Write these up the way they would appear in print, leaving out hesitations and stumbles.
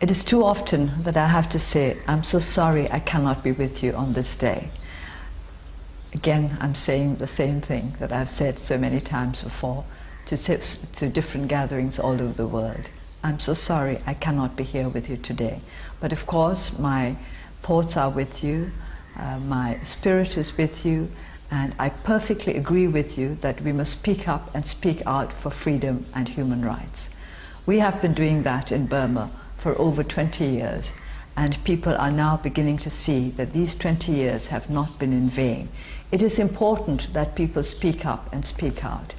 It is too often that I have to say, I'm so sorry I cannot be with you on this day. Again, I'm saying the same thing that I've said so many times before to different gatherings all over the world. I'm so sorry I cannot be here with you today. But of course, my thoughts are with you, my spirit is with you, and I perfectly agree with you that we must speak up and speak out for freedom and human rights. We have been doing that in Burma for over 20 years, and people are now beginning to see that these 20 years have not been in vain. It is important that people speak up and speak out.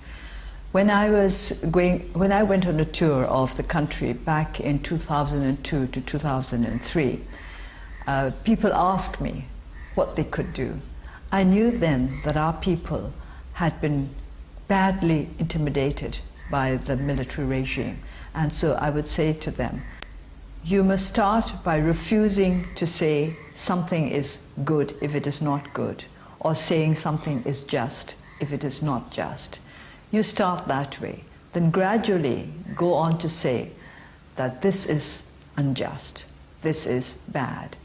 When I went on a tour of the country back in 2002 to 2003, people asked me what they could do. I knew then that our people had been badly intimidated by the military regime, and so I would say to them, you must start by refusing to say something is good if it is not good, or saying something is just if it is not just. You start that way, then gradually go on to say that this is unjust, this is bad,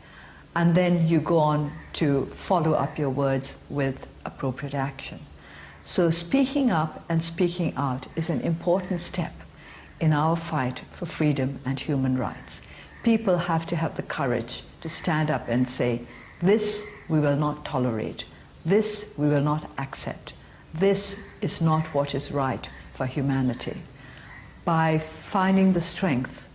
and then you go on to follow up your words with appropriate action. So speaking up and speaking out is an important step in our fight for freedom and human rights. People have to have the courage to stand up and say, this we will not tolerate, this we will not accept, this is not what is right for humanity. By finding the strength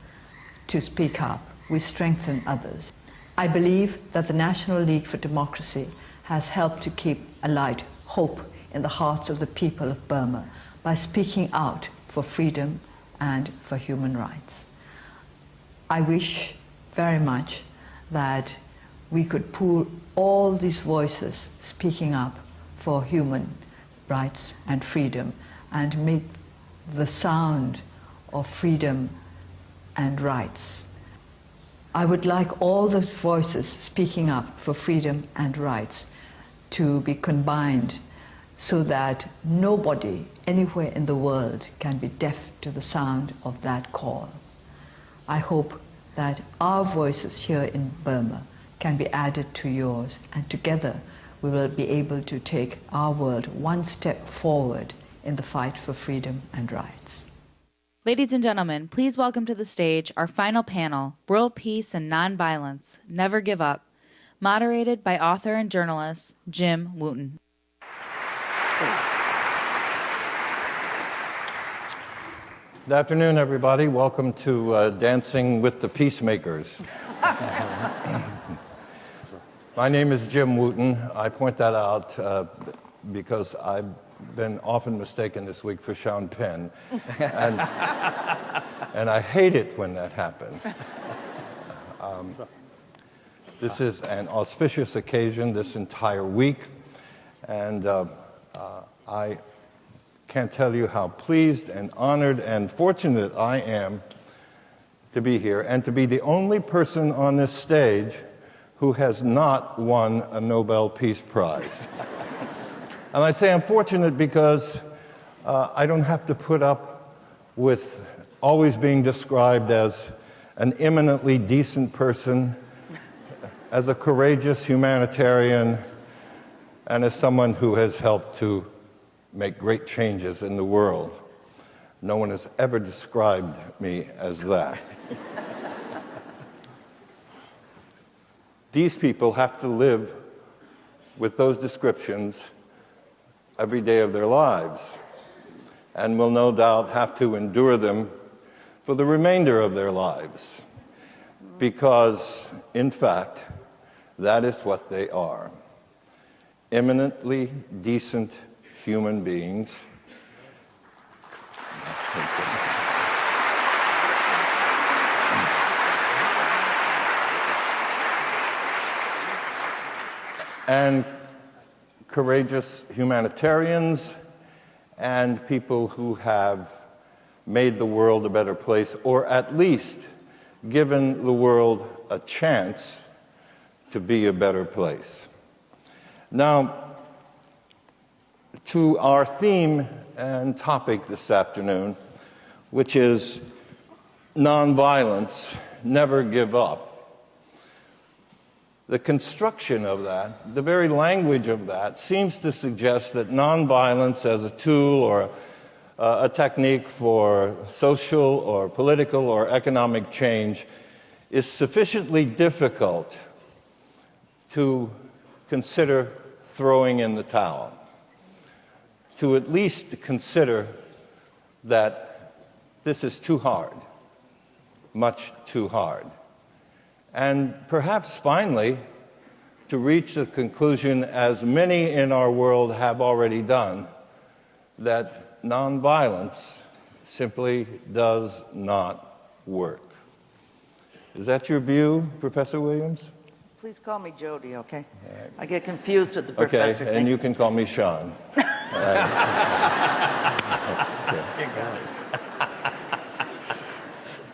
to speak up, we strengthen others. I believe that the National League for Democracy has helped to keep alight hope in the hearts of the people of Burma by speaking out for freedom and for human rights. I wish very much that we could pool all these voices speaking up for human rights and freedom and make the sound of freedom and rights. I would like all the voices speaking up for freedom and rights to be combined so that nobody anywhere in the world can be deaf to the sound of that call. I hope that our voices here in Burma can be added to yours, and together we will be able to take our world one step forward in the fight for freedom and rights. Ladies and gentlemen, please welcome to the stage our final panel, World Peace and Nonviolence, Never Give Up, moderated by author and journalist Jim Wooten. Good afternoon, everybody. Welcome to Dancing with the Peacemakers. My name is Jim Wooten. I point that out because I've been often mistaken this week for Sean Penn, and I hate it when that happens. This is an auspicious occasion this entire week, and I can't tell you how pleased and honored and fortunate I am to be here and to be the only person on this stage who has not won a Nobel Peace Prize. And I say I'm fortunate because I don't have to put up with always being described as an eminently decent person, as a courageous humanitarian, and as someone who has helped to make great changes in the world. No one has ever described me as that. These people have to live with those descriptions every day of their lives, and will no doubt have to endure them for the remainder of their lives, because, in fact, that is what they are. Eminently decent human beings and courageous humanitarians and people who have made the world a better place, or at least given the world a chance to be a better place. Now, to our theme and topic this afternoon, which is nonviolence, never give up. The construction of that, the very language of that, seems to suggest that nonviolence as a tool or a technique for social or political or economic change is sufficiently difficult to consider throwing in the towel, to at least consider that this is too hard, much too hard. And perhaps finally, to reach the conclusion, as many in our world have already done, that nonviolence simply does not work. Is that your view, Professor Williams? Please call me Jody, okay? Right. I get confused with the professor. Okay, and you can call me Sean. Okay.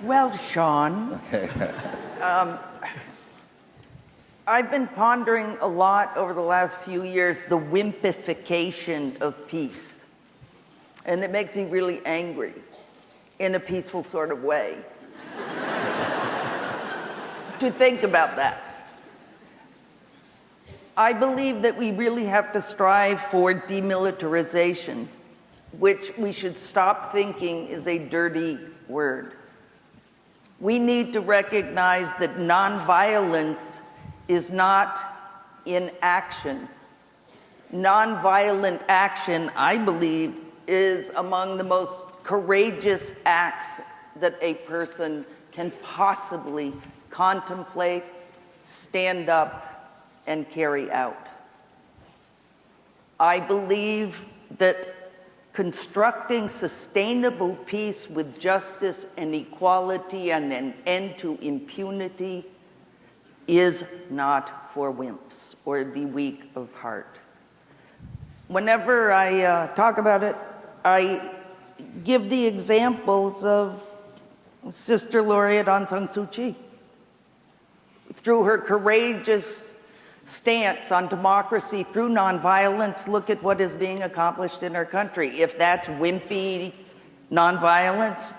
Well, Sean, I've been pondering a lot over the last few years the wimpification of peace. And it makes me really angry in a peaceful sort of way to think about that. I believe that we really have to strive for demilitarization, which we should stop thinking is a dirty word. We need to recognize that nonviolence is not inaction. Nonviolent action, I believe, is among the most courageous acts that a person can possibly contemplate, stand up, and carry out. I believe that constructing sustainable peace with justice and equality and an end to impunity is not for wimps or the weak of heart. Whenever I talk about it, I give the examples of Sister Laureate Aung San Suu Kyi. Through her courageous stance on democracy through nonviolence, look at what is being accomplished in our country. If that's wimpy nonviolence,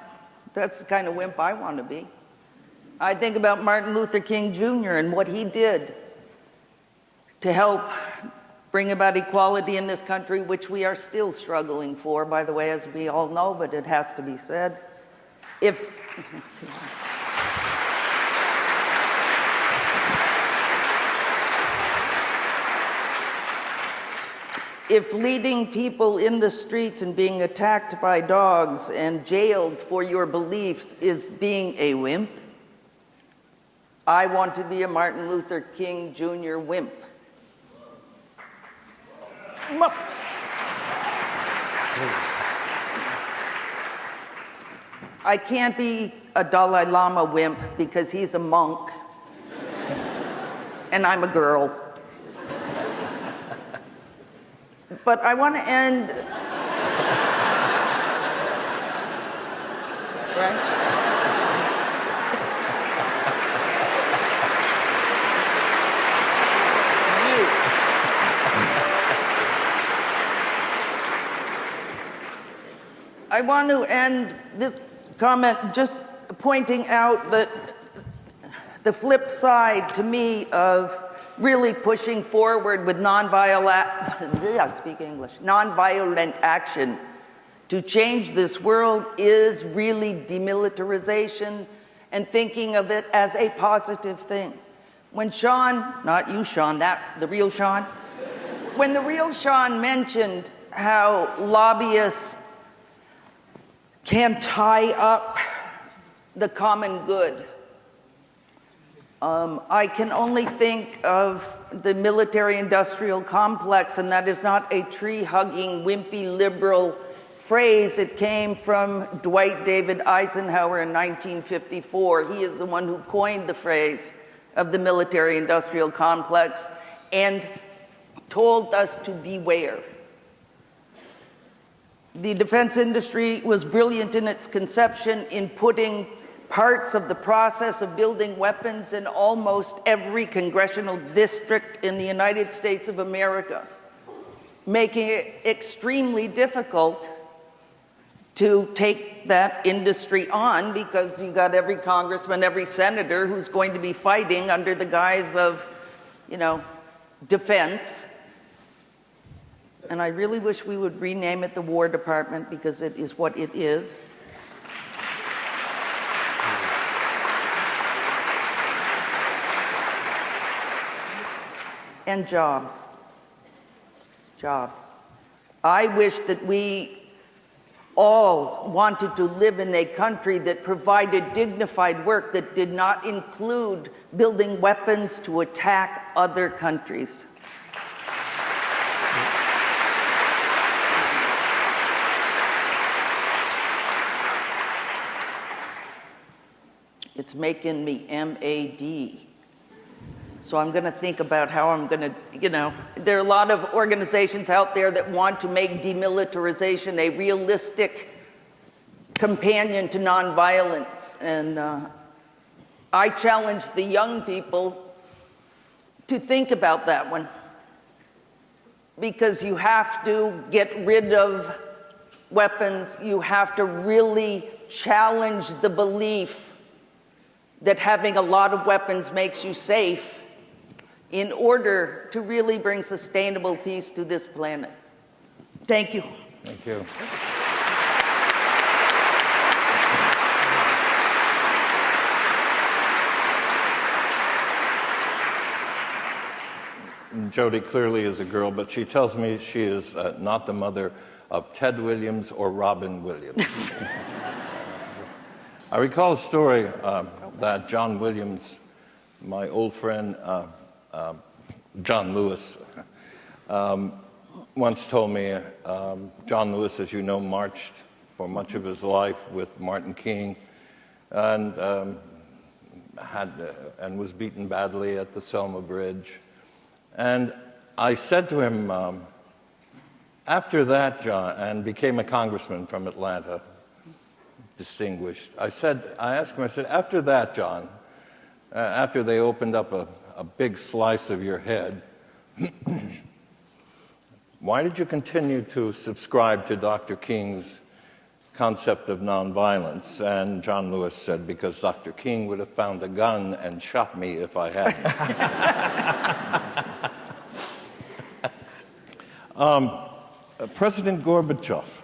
that's the kind of wimp I want to be. I think about Martin Luther King Jr. and what he did to help bring about equality in this country, which we are still struggling for, by the way, as we all know, but it has to be said. If leading people in the streets and being attacked by dogs and jailed for your beliefs is being a wimp, I want to be a Martin Luther King Jr. wimp. I can't be a Dalai Lama wimp because he's a monk and I'm a girl. But I want to end, right? I want to end this comment just pointing out that the flip side to me of really pushing forward with nonviolent action to change this world is really demilitarization and thinking of it as a positive thing. When Sean, not you Sean, the real Sean, when the real Sean mentioned how lobbyists can tie up the common good, I can only think of the military-industrial complex, and that is not a tree-hugging, wimpy liberal phrase. It came from Dwight David Eisenhower in 1954. He is the one who coined the phrase of the military-industrial complex and told us to beware. The defense industry was brilliant in its conception in putting parts of the process of building weapons in almost every congressional district in the United States of America, making it extremely difficult to take that industry on, because you got every congressman, every senator who's going to be fighting under the guise of, defense. And I really wish we would rename it the War Department, because it is what it is. And jobs. Jobs. I wish that we all wanted to live in a country that provided dignified work that did not include building weapons to attack other countries. It's making me MAD. So I'm going to think about how I'm going to, there are a lot of organizations out there that want to make demilitarization a realistic companion to nonviolence. And I challenge the young people to think about that one. Because you have to get rid of weapons. You have to really challenge the belief that having a lot of weapons makes you safe, in order to really bring sustainable peace to this planet. Thank you. Thank you. Jody clearly is a girl, but she tells me she is not the mother of Ted Williams or Robin Williams. I recall a story that John Williams, my old friend, John Lewis, once told me. John Lewis, as you know, marched for much of his life with Martin King, and was beaten badly at the Selma Bridge. And I said to him, after that, John, and became a congressman from Atlanta, distinguished. I asked him, after that, John, after they opened up a big slice of your head, why did you continue to subscribe to Dr. King's concept of nonviolence? And John Lewis said, because Dr. King would have found a gun and shot me if I hadn't. President Gorbachev,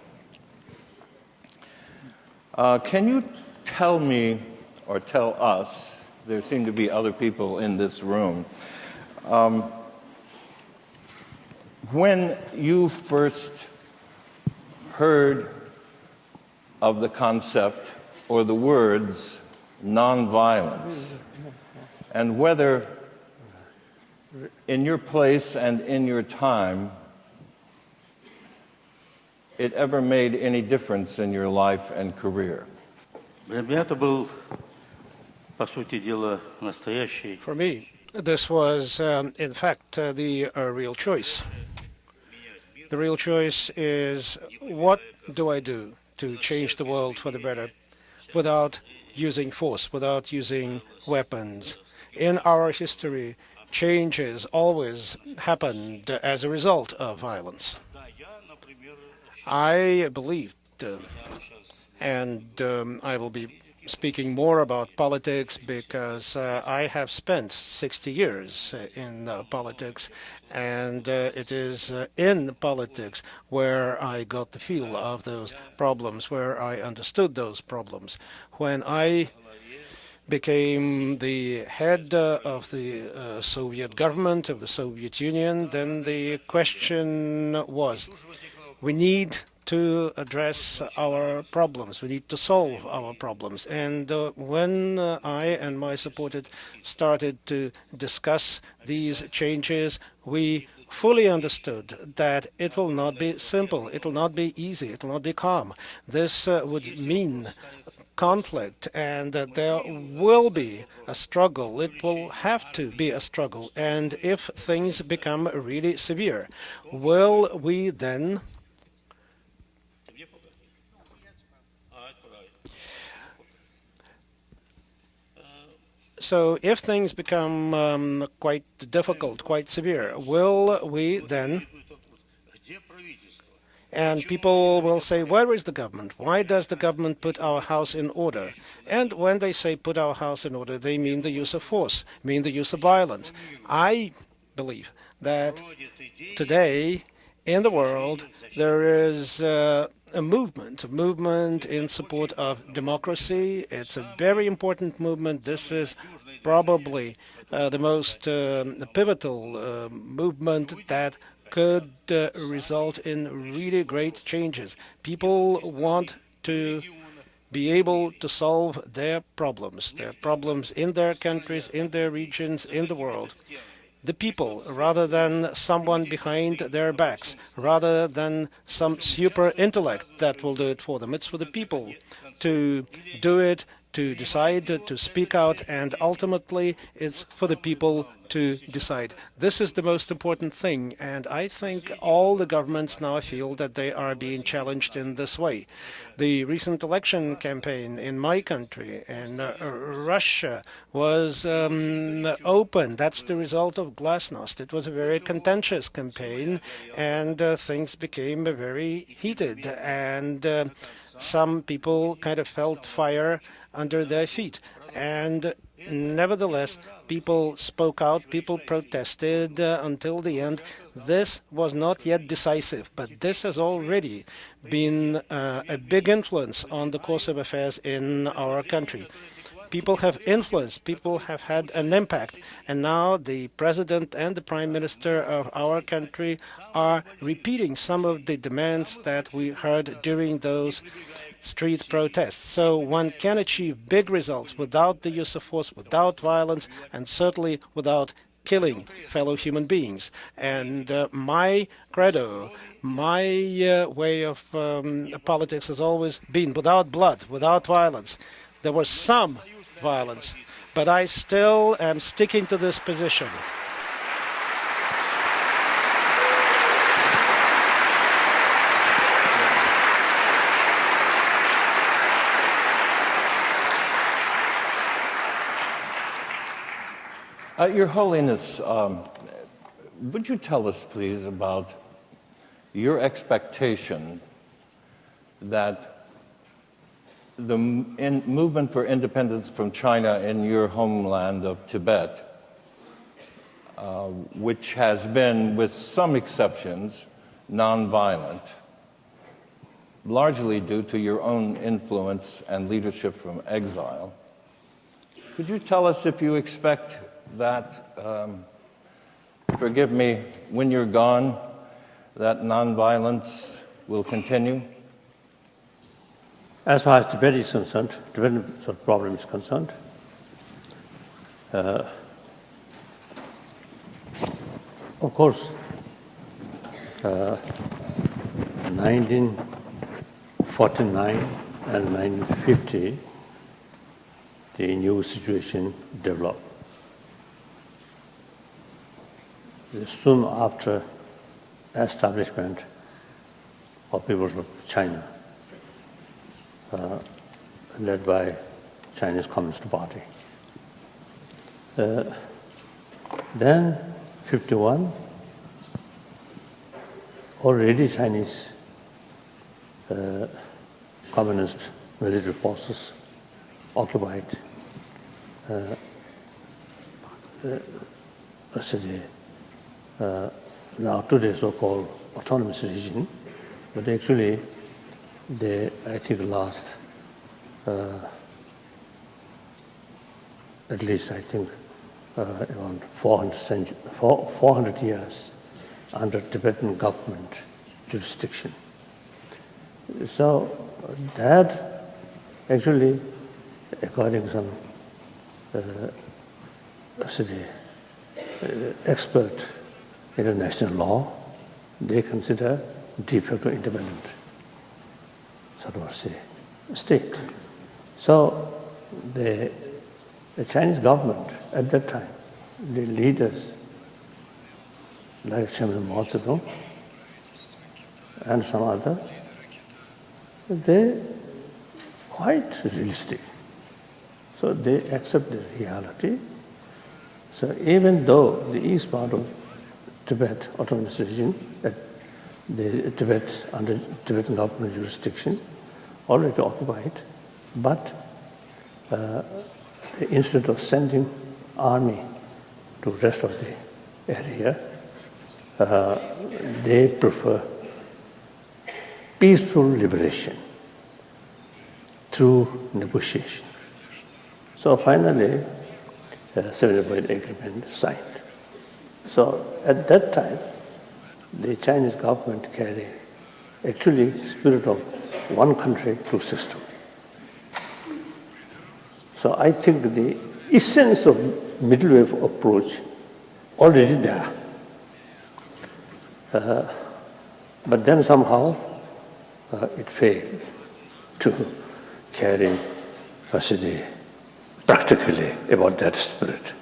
can you tell me, or tell us, there seem to be other people in this room, when you first heard of the concept or the words nonviolence, and whether in your place and in your time it ever made any difference in your life and career? For me, this was, in fact, the real choice. The real choice is, what do I do to change the world for the better without using force, without using weapons? In our history, changes always happened as a result of violence. I believed, and I will be speaking more about politics because I have spent 60 years in politics, and it is in politics where I got the feel of those problems, where I understood those problems. When I became the head of the Soviet government, of the Soviet Union, then the question was, we need to address our problems. We need to solve our problems. And when I and my supporters started to discuss these changes, we fully understood that it will not be simple, it will not be easy, it will not be calm. This would mean conflict, and there will be a struggle. It will have to be a struggle. And if things become really severe, will we then So if things become quite difficult, quite severe, will we then And people will say, where is the government? Why does the government put our house in order? And when they say put our house in order, they mean the use of force, mean the use of violence. I believe that today in the world there is a movement in support of democracy. It's a very important movement. This is probably the most pivotal movement that could result in really great changes. People want to be able to solve their problems in their countries, in their regions, in the world. The people, rather than someone behind their backs, rather than some super intellect that will do it for them. It's for the people to do it, to decide, to speak out, and ultimately it's for the people to decide. This is the most important thing, and I think all the governments now feel that they are being challenged in this way. The recent election campaign in my country, in Russia, was open. That's the result of glasnost. It was a very contentious campaign, and things became very heated, and some people kind of felt fire under their feet. And nevertheless, people spoke out, people protested until the end. This was not yet decisive, but this has already been a big influence on the course of affairs in our country. People have influenced, people have had an impact, and now the president and the prime minister of our country are repeating some of the demands that we heard during those street protests. So one can achieve big results without the use of force, without violence, and certainly without killing fellow human beings. And my credo, my way of politics has always been without blood, without violence. There was some violence, but I still am sticking to this position. Your Holiness, would you tell us, please, about your expectation that the movement for independence from China in your homeland of Tibet, which has been, with some exceptions, nonviolent, largely due to your own influence and leadership from exile. Could you tell us if you expect that, forgive me, when you're gone, that nonviolence will continue? As far as Tibet is concerned, Tibetan problem is concerned, of course, 1949 and 1950, the new situation developed. Soon after establishment of People's Republic of China, led by Chinese Communist Party. Then, 51, already Chinese communist military forces occupied a city, now today so-called autonomous region, but actually they, I think, last at least, I think, around 400 years under Tibetan government jurisdiction. So that actually, according to some expert international law, they consider de facto independent, sort of say, state. So the Chinese government at that time, the leaders like Chairman Mao Zedong and some other, they quite realistic. So they accept the reality. So even though the east part of Tibet autonomous region the Tibet under Tibetan government jurisdiction, already occupied, but instead of sending army to the rest of the area, they prefer peaceful liberation through negotiation. So finally, a 70-point agreement signed. So at that time, the Chinese government carried actually spirit of one country, two systems. So I think the essence of middle way approach already there. But then somehow it failed to carry practically about that spirit.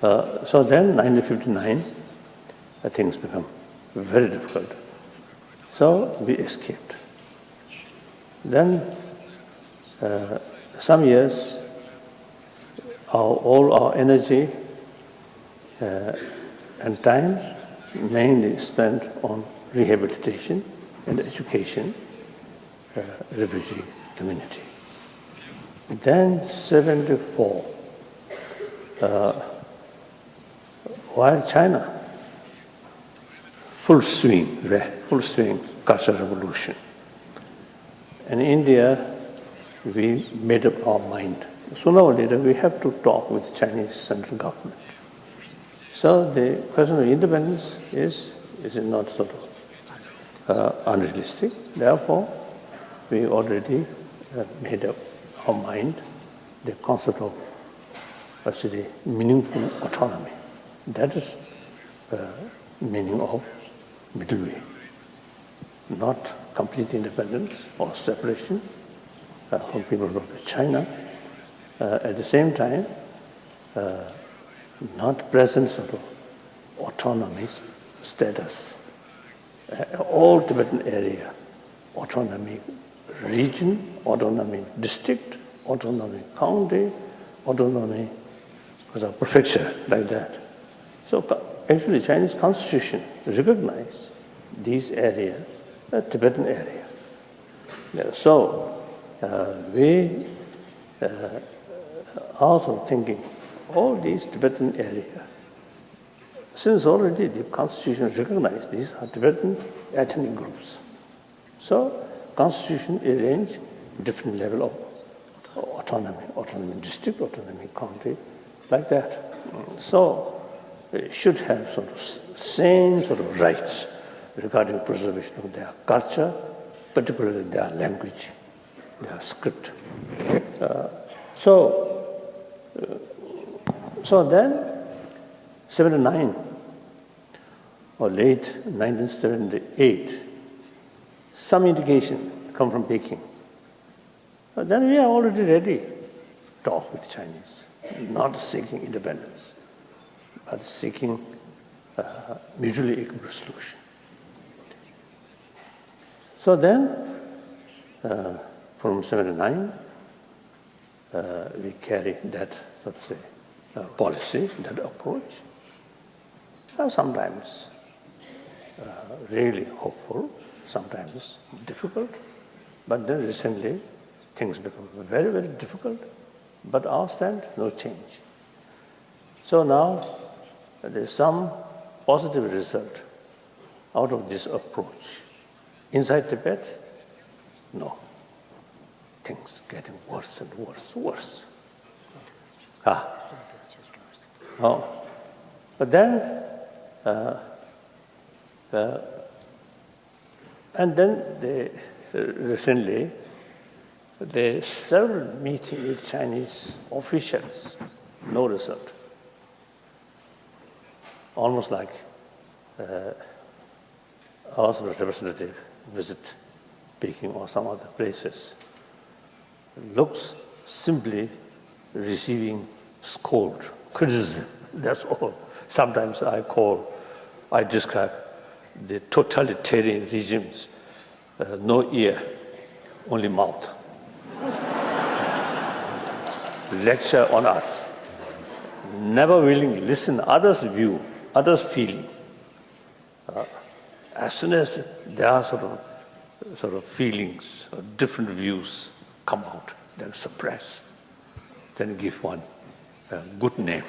So then 1959, things become very difficult. So we escaped. Then some years, all our energy and time mainly spent on rehabilitation and education, refugee community. Then 74, while China, full swing cultural revolution. And India, we made up our mind. Sooner or later, we have to talk with Chinese central government. So the question of independence is not sort of unrealistic. Therefore, we already made up our mind the concept of meaningful autonomy. That is the meaning of middle way. Not complete independence or separation from people of China. At the same time, not present sort of autonomy status. All Tibetan area, autonomy region, autonomy district, autonomy county, autonomy prefecture, like that. So actually Chinese constitution recognizes these areas, a Tibetan area. So we also thinking all these Tibetan areas, since already the constitution recognized these are Tibetan ethnic groups. So constitution arranged different level of autonomy district, autonomy county, like that. So it should have sort of same sort of rights regarding preservation of their culture, particularly their language, their script. So then, 79 or late 1978, some indication come from Peking. Then we are already ready to talk with Chinese, not seeking independence, but seeking mutually equitable solution. So then, from 79, we carry that, so to say, policy, that approach. Sometimes really hopeful, sometimes difficult, but then recently things become very, very difficult, but our stand, no change. So now there's some positive result out of this approach. Inside Tibet, no. Things getting worse and worse. But then, and then recently, there several meetings with Chinese officials, no result. Almost like our representative visit Peking or some other places. Looks simply receiving scold, criticism, that's all. Sometimes I describe the totalitarian regimes, no ear, only mouth. Lecture on us, never willing to listen others' view, others' feeling. as soon as there are sort of feelings or different views come out, then suppress, then give one a good name.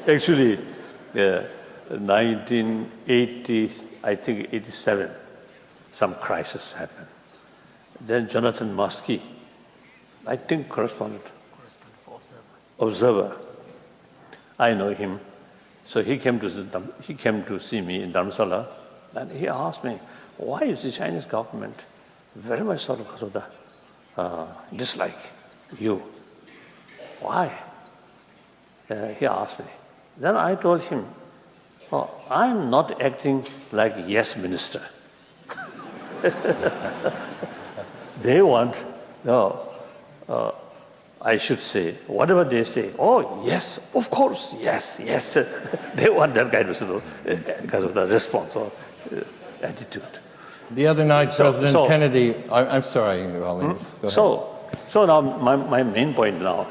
Actually, 1980, I think 87, some crisis happened. Then Jonathan Muskie, I think correspondent, observer. I know him. So he came to see me in Dharamsala, and he asked me, why is the Chinese government very much sort of dislike you? Why? He asked me. Then I told him, oh, I'm not acting like yes minister. They want, I should say, whatever they say, oh, yes, of course, yes, yes. They want that kind of, kind of the response or attitude. The other night, President Kennedy, I'm sorry, Your Holiness. Go ahead. So now my main point now,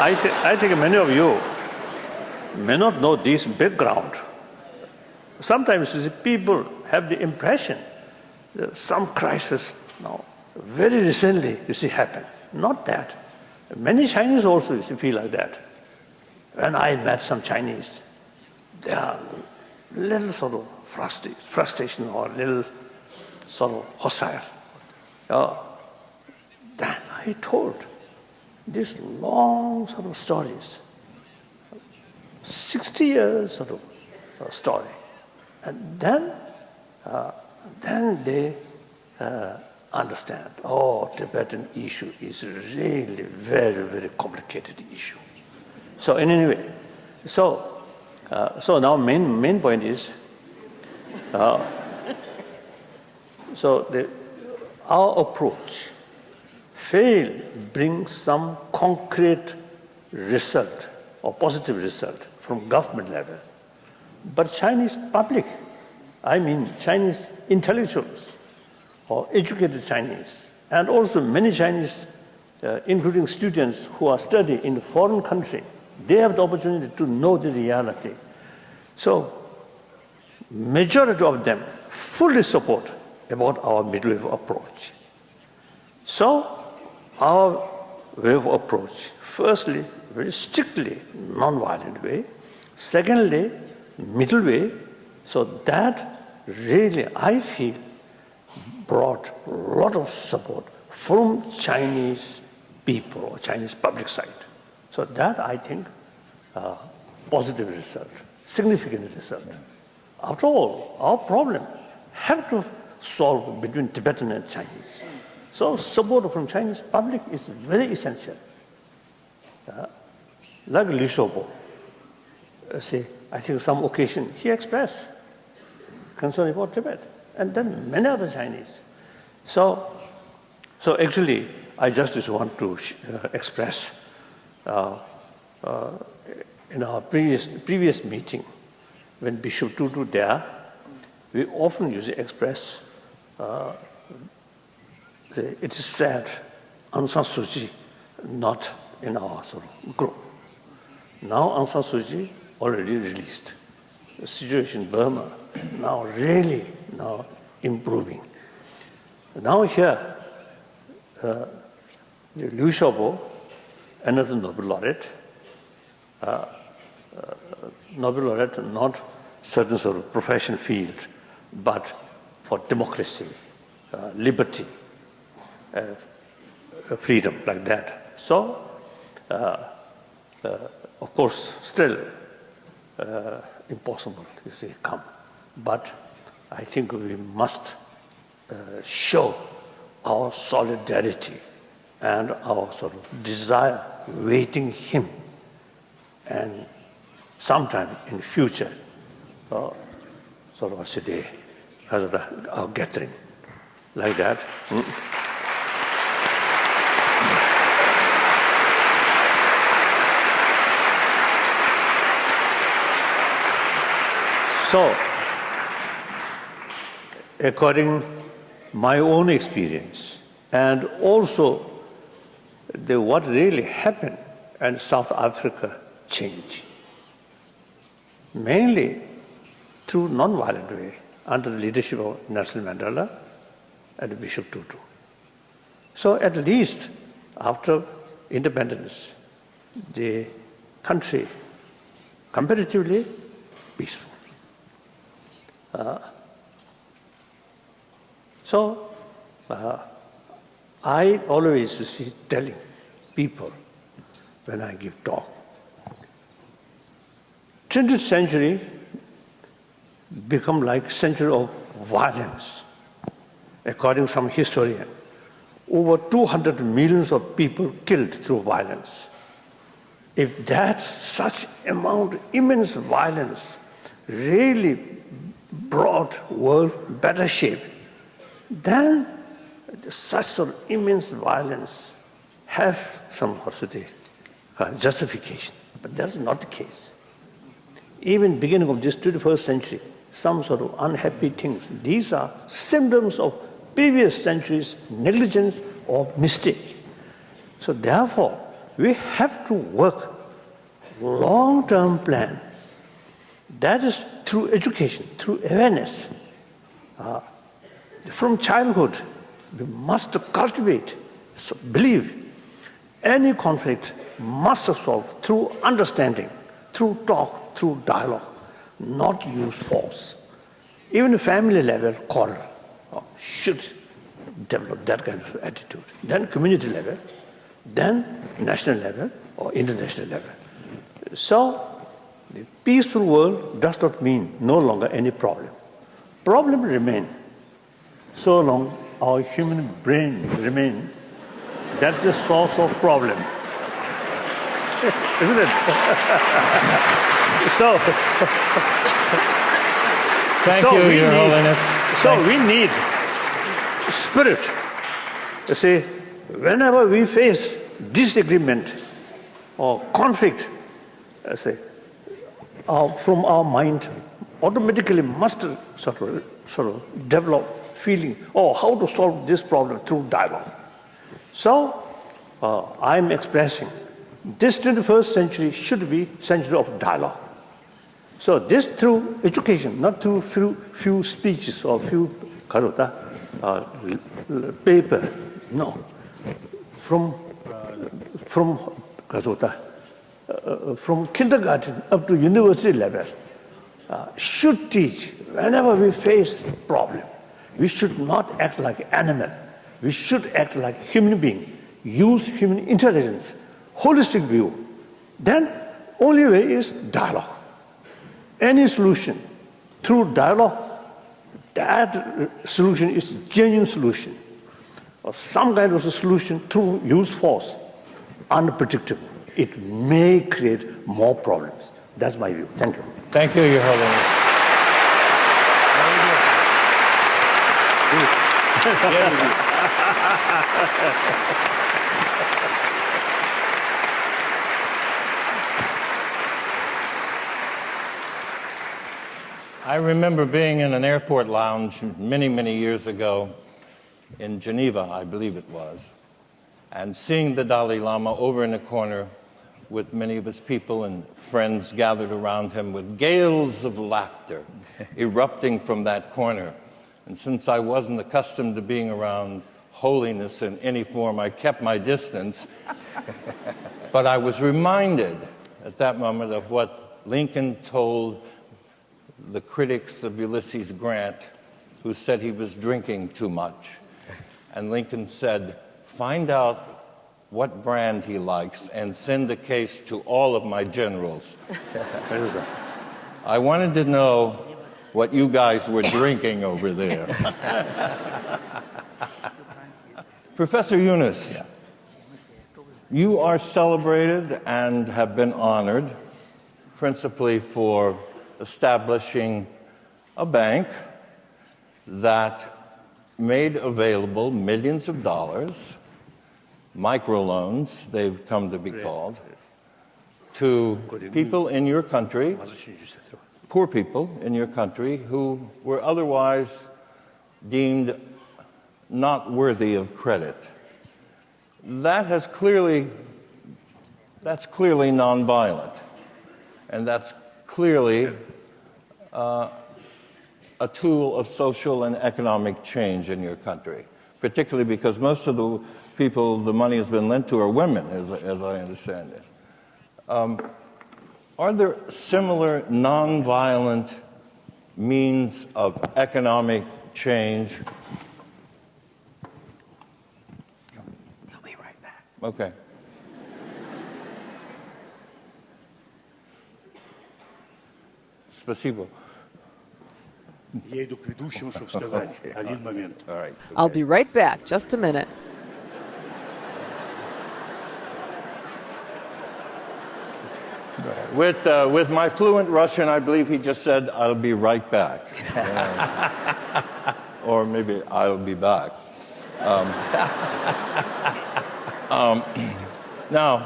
I think many of you may not know this background. Sometimes you see, people have the impression that some crisis now, very recently, you see, happened. Not that. Many Chinese also, you see, feel like that. When I met some Chinese, they are little sort of frustration or little sort of hostile. Then I told these long sort of stories, 60 years sort of story. And then they understand, oh, Tibetan issue is really very, very complicated issue. So in any way, so now main point is, our approach bring some concrete result or positive result from government level. But Chinese public, I mean Chinese intellectuals or educated Chinese, and also many Chinese, including students who are studying in a foreign country, they have the opportunity to know the reality. So majority of them fully support about our middle wave approach. So our way of approach, firstly, very strictly non-violent way. Secondly, middle way. So that really, I feel, brought a lot of support from Chinese people or Chinese public side. So that, I think, positive result, significant result. After all, our problem have to solve between Tibetan and Chinese. So support from Chinese public is very essential. Like Li Shobo, say, I think some occasion he expressed concern about Tibet, and then many other Chinese. So actually, I just want to express in our previous meeting, when Bishop Tutu there, we often usually express, it is sad, Aung San Suu Kyi not in our sort of group. Now Aung San Suu Kyi already released. The situation in Burma now really now improving. Now here, Liu Xiaobo, another Nobel laureate, not certain sort of professional field, but for democracy, liberty, freedom, like that. So, of course, still impossible to say come. But I think we must show our solidarity and our sort of desire waiting him, and sometime in the future, sort of today, because of our gathering, like that. So, according my own experience, and also what really happened in South Africa changed, mainly through non-violent way, under the leadership of Nelson Mandela and Bishop Tutu. So at least after independence, the country comparatively peaceful. I always telling people when I give talk, 20th century become like century of violence. According to some historian, over 200 millions of people killed through violence. If that such amount, immense violence, really brought world better shape, then such sort of immense violence have some justification. But that's not the case. Even beginning of this 21st century, some sort of unhappy things, these are symptoms of previous centuries' negligence or mistake. So therefore, we have to work long-term plan. That is through education, through awareness. From childhood, we must cultivate, believe, any conflict must be solved through understanding, through talk, through dialogue, not use force. Even family level quarrel should develop that kind of attitude. Then community level, then national level or international level. So the peaceful world does not mean no longer any problem. Problem remain. So long our human brain remain, that's the source of problem. Isn't it? Thank you, Your Holiness. So we need spirit. You see, whenever we face disagreement or conflict, from our mind automatically must sort of develop feeling, how to solve this problem through dialogue. So I'm expressing this 21st century should be century of dialogue. So this through education, not through few speeches or few paper. No, from kindergarten up to university level, should teach whenever we face problem. We should not act like animal. We should act like human being. Use human intelligence, holistic view. Then only way is dialogue. Any solution through dialogue, that solution is genuine solution. Or some kind of a solution through use force, unpredictable. It may create more problems. That's my view. Thank you. Thank you, Your Holiness. I remember being in an airport lounge many, many years ago in Geneva, I believe it was, and seeing the Dalai Lama over in the corner with many of his people and friends gathered around him with gales of laughter erupting from that corner. And since I wasn't accustomed to being around holiness in any form, I kept my distance. But I was reminded at that moment of what Lincoln told the critics of Ulysses Grant, who said he was drinking too much. And Lincoln said, find out what brand he likes and send the case to all of my generals. I wanted to know what you guys were drinking over there. Professor Yunus, you are celebrated and have been honored principally for establishing a bank that made available millions of dollars, microloans, they've come to be called, to people in your country, poor people in your country who were otherwise deemed not worthy of credit. that's clearly nonviolent, and that's clearly a tool of social and economic change in your country, particularly because most of the people the money has been lent to are women, as I understand it. Are there similar nonviolent means of economic change? He'll be right back. Okay. Спасибо. Я иду к ведущему, чтобы сказать. Один момент. All right. I'll be right back. Just a minute. With my fluent Russian, I believe he just said, "I'll be right back." Or maybe I'll be back. Now,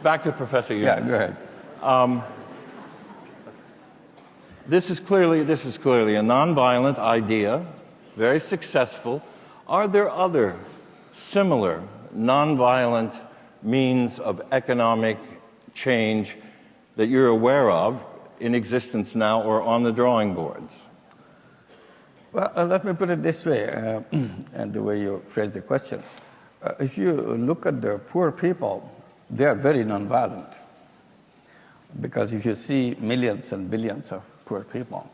back to Professor Yunus. Yeah, go ahead. This is clearly a nonviolent idea, very successful. Are there other similar nonviolent means of economic change that you're aware of in existence now or on the drawing boards? Well, let me put it this way, and the way you phrase the question. If you look at the poor people, they are very nonviolent. Because if you see millions and billions of poor people,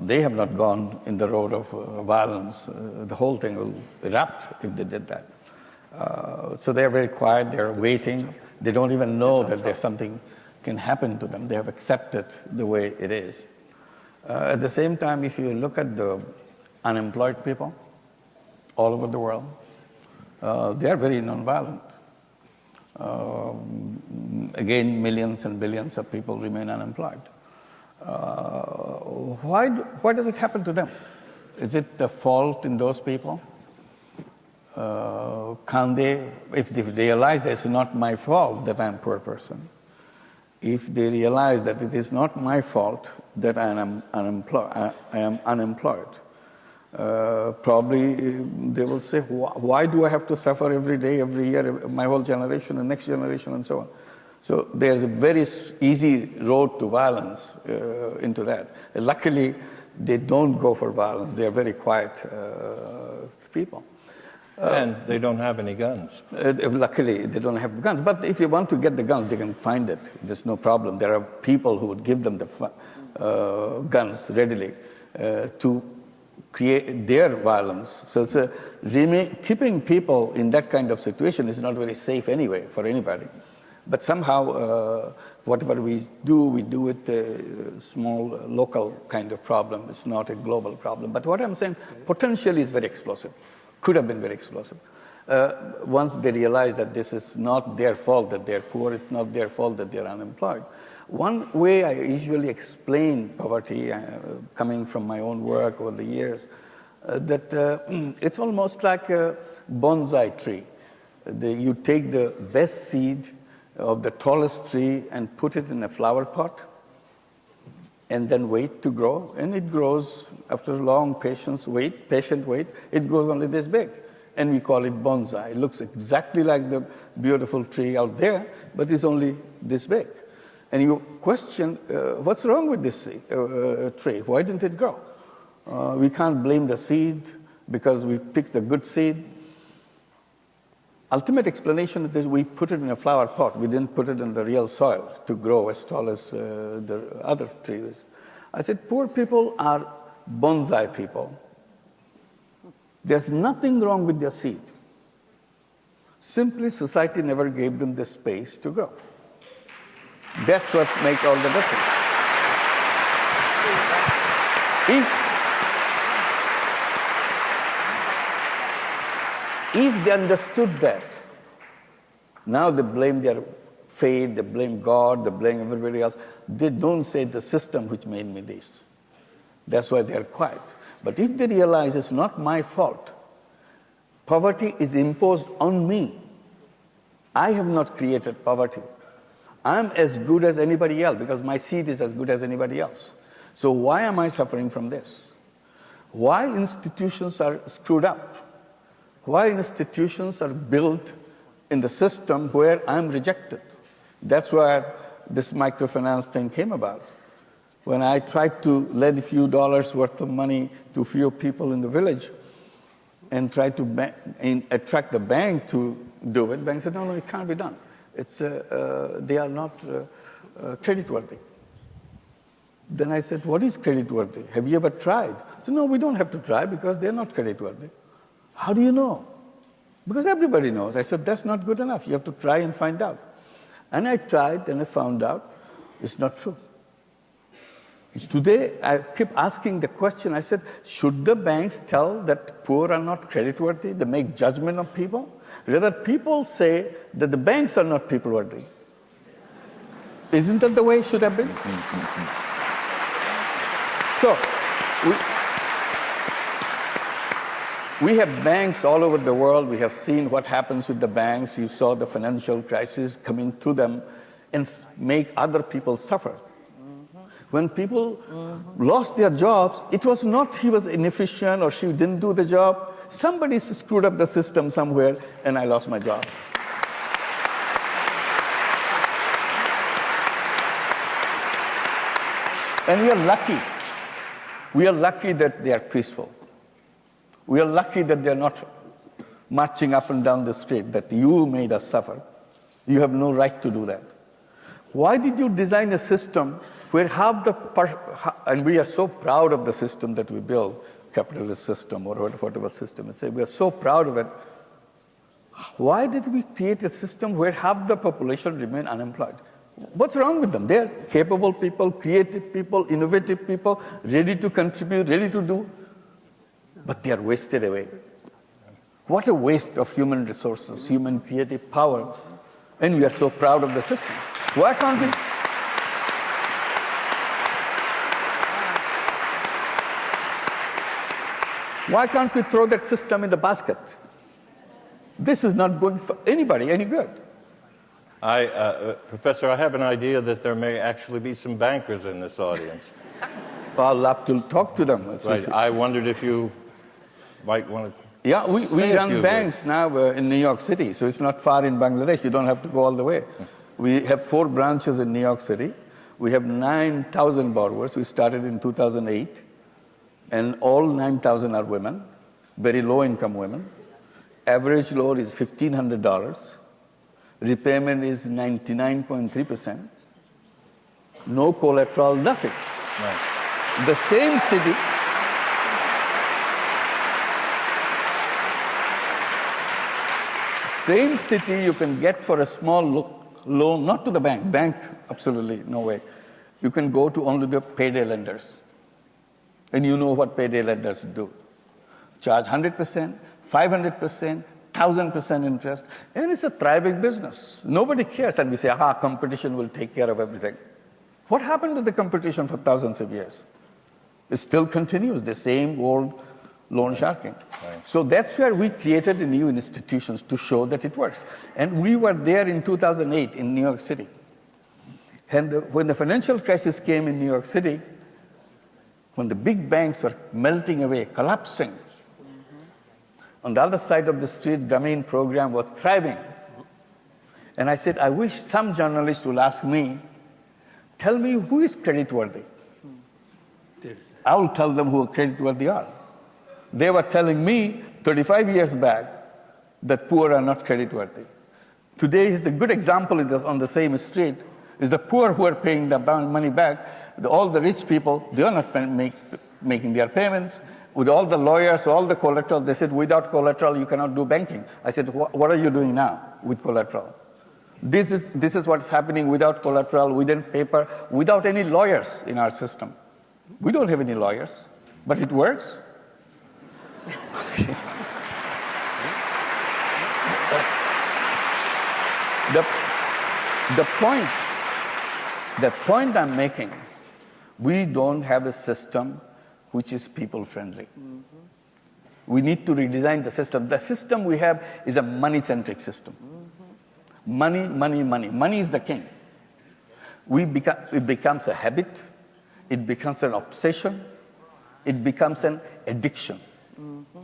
they have not gone in the road of violence. The whole thing will erupt if they did that. So they're very quiet, they're waiting. They don't even know that there's something can happen to them. They have accepted the way it is. At the same time, if you look at the unemployed people all over the world, they are very nonviolent. Again, millions and billions of people remain unemployed. Why does it happen to them? Is it the fault in those people? Can they, if they realize that it's not my fault that I'm a poor person, if they realize that it is not my fault that I am unemployed, probably they will say, why do I have to suffer every day, every year, my whole generation and next generation and so on? So there's a very easy road to violence into that. Luckily, they don't go for violence. They are very quiet people. And they don't have any guns. Luckily, they don't have guns. But if you want to get the guns, they can find it. There's no problem. There are people who would give them the guns readily to create their violence. So it's keeping people in that kind of situation is not very safe anyway for anybody. But somehow, whatever we do it a small, local kind of problem. It's not a global problem. But what I'm saying, potentially is very explosive. Could have been very explosive. Once they realize that this is not their fault that they're poor, it's not their fault that they're unemployed. One way I usually explain poverty, coming from my own work over the years, that it's almost like a bonsai tree. You take the best seed of the tallest tree and put it in a flower pot, and then wait to grow, and it grows after long patient wait, it grows only this big, and we call it bonsai. It looks exactly like the beautiful tree out there, but it's only this big. And you question, what's wrong with this tree? Why didn't it grow? We can't blame the seed because we picked a good seed. Ultimate explanation is we put it in a flower pot. We didn't put it in the real soil to grow as tall as the other trees. I said, poor people are bonsai people. There's nothing wrong with their seed. Simply, society never gave them the space to grow. That's what makes all the difference. If they understood that, now they blame their fate, they blame God, they blame everybody else. They don't say the system which made me this. That's why they're quiet. But if they realize it's not my fault, poverty is imposed on me. I have not created poverty. I'm as good as anybody else because my seed is as good as anybody else. So why am I suffering from this? Why institutions are screwed up? Why institutions are built in the system where I'm rejected. That's where this microfinance thing came about. When I tried to lend a few dollars worth of money to a few people in the village and tried to attract the bank to do it, the bank said, no, it can't be done. They are not creditworthy. Then I said, what is creditworthy? Have you ever tried? I said, no, we don't have to try because they're not creditworthy. How do you know? Because everybody knows. I said, that's not good enough. You have to try and find out. And I tried and I found out it's not true. Today, I keep asking the question, I said, should the banks tell that poor are not creditworthy? They make judgment on people? Rather, people say that the banks are not people-worthy. Isn't that the way it should have been? So, we have banks all over the world. We have seen what happens with the banks. You saw the financial crisis coming through them and make other people suffer. When people lost their jobs, it was not he was inefficient or she didn't do the job. Somebody screwed up the system somewhere, and I lost my job. And we are lucky. We are lucky that they are peaceful. We are lucky that they are not marching up and down the street, that you made us suffer. You have no right to do that. Why did you design a system where half and we are so proud of the system that we build, capitalist system or whatever system, we are so proud of it. Why did we create a system where half the population remain unemployed? What's wrong with them? They're capable people, creative people, innovative people, ready to contribute, ready to do, but they are wasted away. What a waste of human resources, human creative power, and we are so proud of the system. Why can't we? Why can't we throw that system in the basket? This is not going for anybody any good. Professor, I have an idea that there may actually be some bankers in this audience. I'd love to talk to them. Right. I wondered if you might want to. Yeah, we run banks now in New York City, so it's not far in Bangladesh. You don't have to go all the way. We have 4 branches in New York City. We have 9,000 borrowers. We started in 2008. And all 9,000 are women, very low-income women. Average loan is $1,500. Repayment is 99.3%. No collateral, nothing. Right. The same city you can get for a small loan, not to the bank. Bank, absolutely, no way. You can go to only the payday lenders. And you know what payday lenders do. Charge 100%, 500%, 1,000% interest, and it's a thriving business. Nobody cares, and we say, competition will take care of everything. What happened to the competition for thousands of years? It still continues, the same old loan sharking. Right. So that's where we created new institutions to show that it works. And we were there in 2008 in New York City. And when the financial crisis came in New York City, when the big banks were melting away, collapsing, on the other side of the street, Grameen program was thriving. And I said, I wish some journalist will ask me, tell me who is creditworthy. I will tell them who creditworthy are. They were telling me 35 years back that poor are not creditworthy. Today is a good example on the same street, is the poor who are paying the money back. All the rich people, they are not making their payments. With all the lawyers, all the collateral, they said, without collateral, you cannot do banking. I said, what are you doing now with collateral? This is what's happening without collateral, without paper, without any lawyers in our system. We don't have any lawyers, but it works. The point I'm making, we don't have a system which is people-friendly. Mm-hmm. We need to redesign the system. The system we have is a money-centric system. Mm-hmm. Money, money, money. Money is the king. It becomes a habit. It becomes an obsession. It becomes an addiction. Mm-hmm.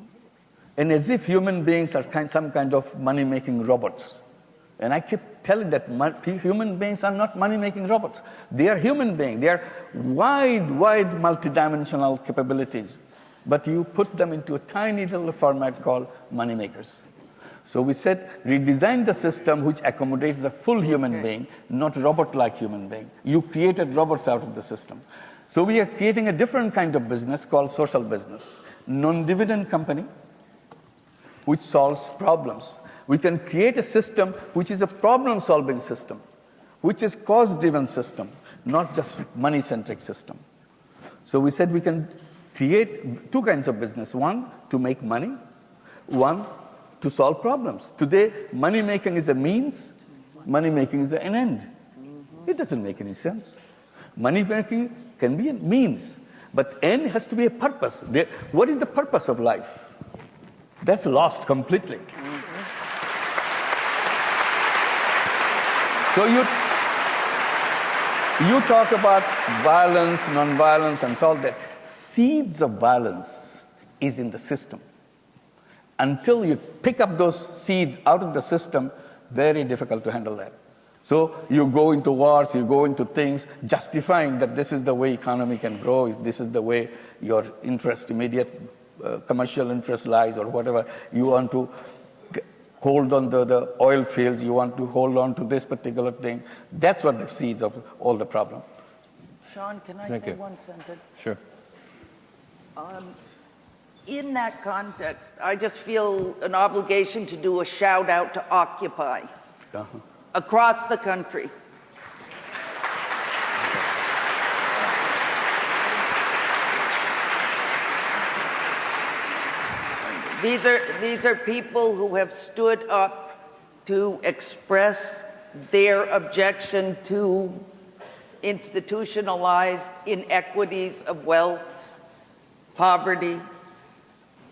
and as if human beings are some kind of money-making robots. And I keep telling that human beings are not money-making robots. They are human beings. They are wide multidimensional capabilities. But you put them into a tiny little format called money makers. So we said, redesign the system which accommodates the full human being, not robot-like human being. You created robots out of the system. So we are creating a different kind of business called social business, non-dividend company, which solves problems. We can create a system which is a problem-solving system, which is cause-driven system, not just money-centric system. So we said we can create two kinds of business. One, to make money. One, to solve problems. Today, money-making is a means. Money-making is an end. It doesn't make any sense. Money-making can be a means, but end has to be a purpose. What is the purpose of life? That's lost completely. So you talk about violence, non-violence, and so on. The seeds of violence is in the system. Until you pick up those seeds out of the system, very difficult to handle that. So you go into wars, you go into things, justifying that this is the way economy can grow, this is the way your interest, immediate commercial interest lies, or whatever. You want to hold on to the oil fields, you want to hold on to this particular thing. That's what the seeds of all the problem. Sean, can I say one sentence? Sure. In that context, I just feel an obligation to do a shout out to Occupy across the country. These are people who have stood up to express their objection to institutionalized inequities of wealth, poverty,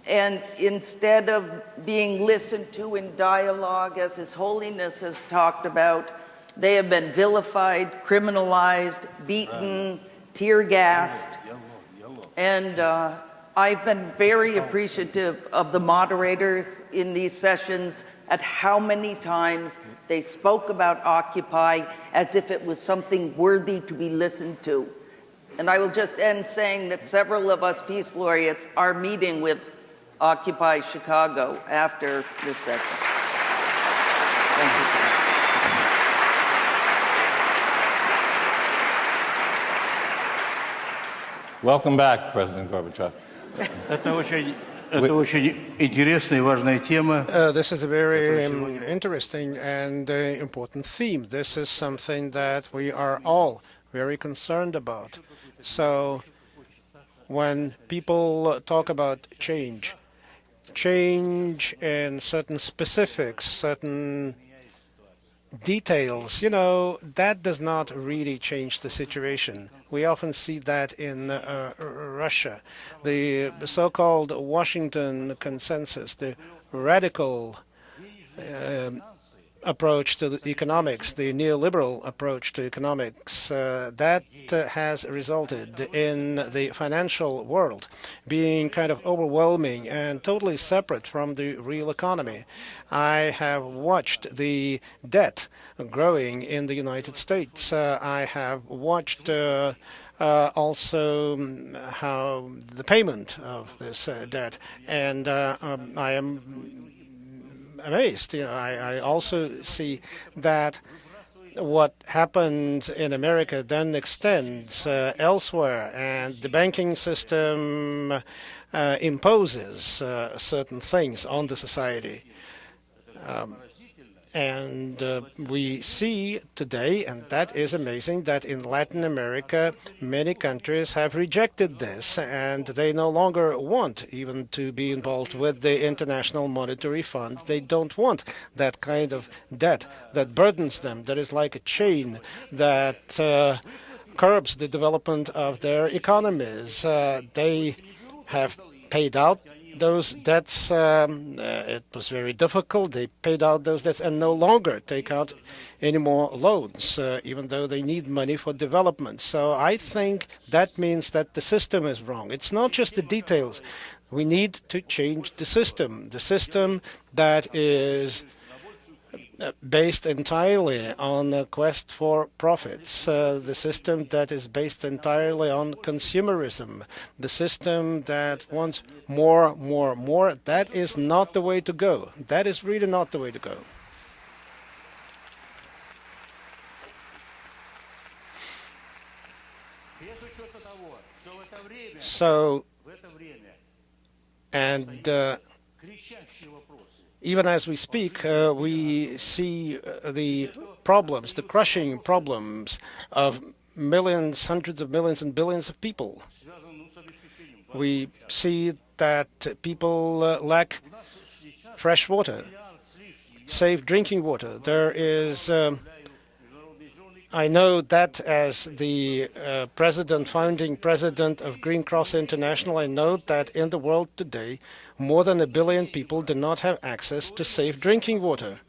and instead of being listened to in dialogue, as His Holiness has talked about, they have been vilified, criminalized, beaten, tear-gassed, and I've been very appreciative of the moderators in these sessions at how many times they spoke about Occupy as if it was something worthy to be listened to. And I will just end saying that several of us Peace Laureates are meeting with Occupy Chicago after this session. Thank you. Welcome back, President Gorbachev. This is a very interesting and important theme. This is something that we are all very concerned about. So when people talk about change in certain specifics, certain details, that does not really change the situation. We often see that in Russia. The so-called Washington consensus, the radical approach to the economics, the neoliberal approach to economics, that has resulted in the financial world being kind of overwhelming and totally separate from the real economy. I have watched the debt growing in the United States. I have watched also how the payment of this debt, and I am amazed. I also see that what happened in America then extends elsewhere, and the banking system imposes certain things on the society. And we see today, and that is amazing, that in Latin America, many countries have rejected this, and they no longer want even to be involved with the International Monetary Fund. They don't want that kind of debt that burdens them, that is like a chain that curbs the development of their economies. They have paid out those debts. It was very difficult. They paid out those debts and no longer take out any more loans, even though they need money for development. So I think that means that the system is wrong. It's not just the details. We need to change the system that is based entirely on the quest for profits, the system that is based entirely on consumerism, the system that wants more, more, more. That is not the way to go. That is really not the way to go. So, and even as we speak, we see the problems, the crushing problems of millions, hundreds of millions, and billions of people. We see that people lack fresh water, safe drinking water. There is, I know that as the founding president of Green Cross International, I know that in the world today, more than 1 billion people do not have access to safe drinking water.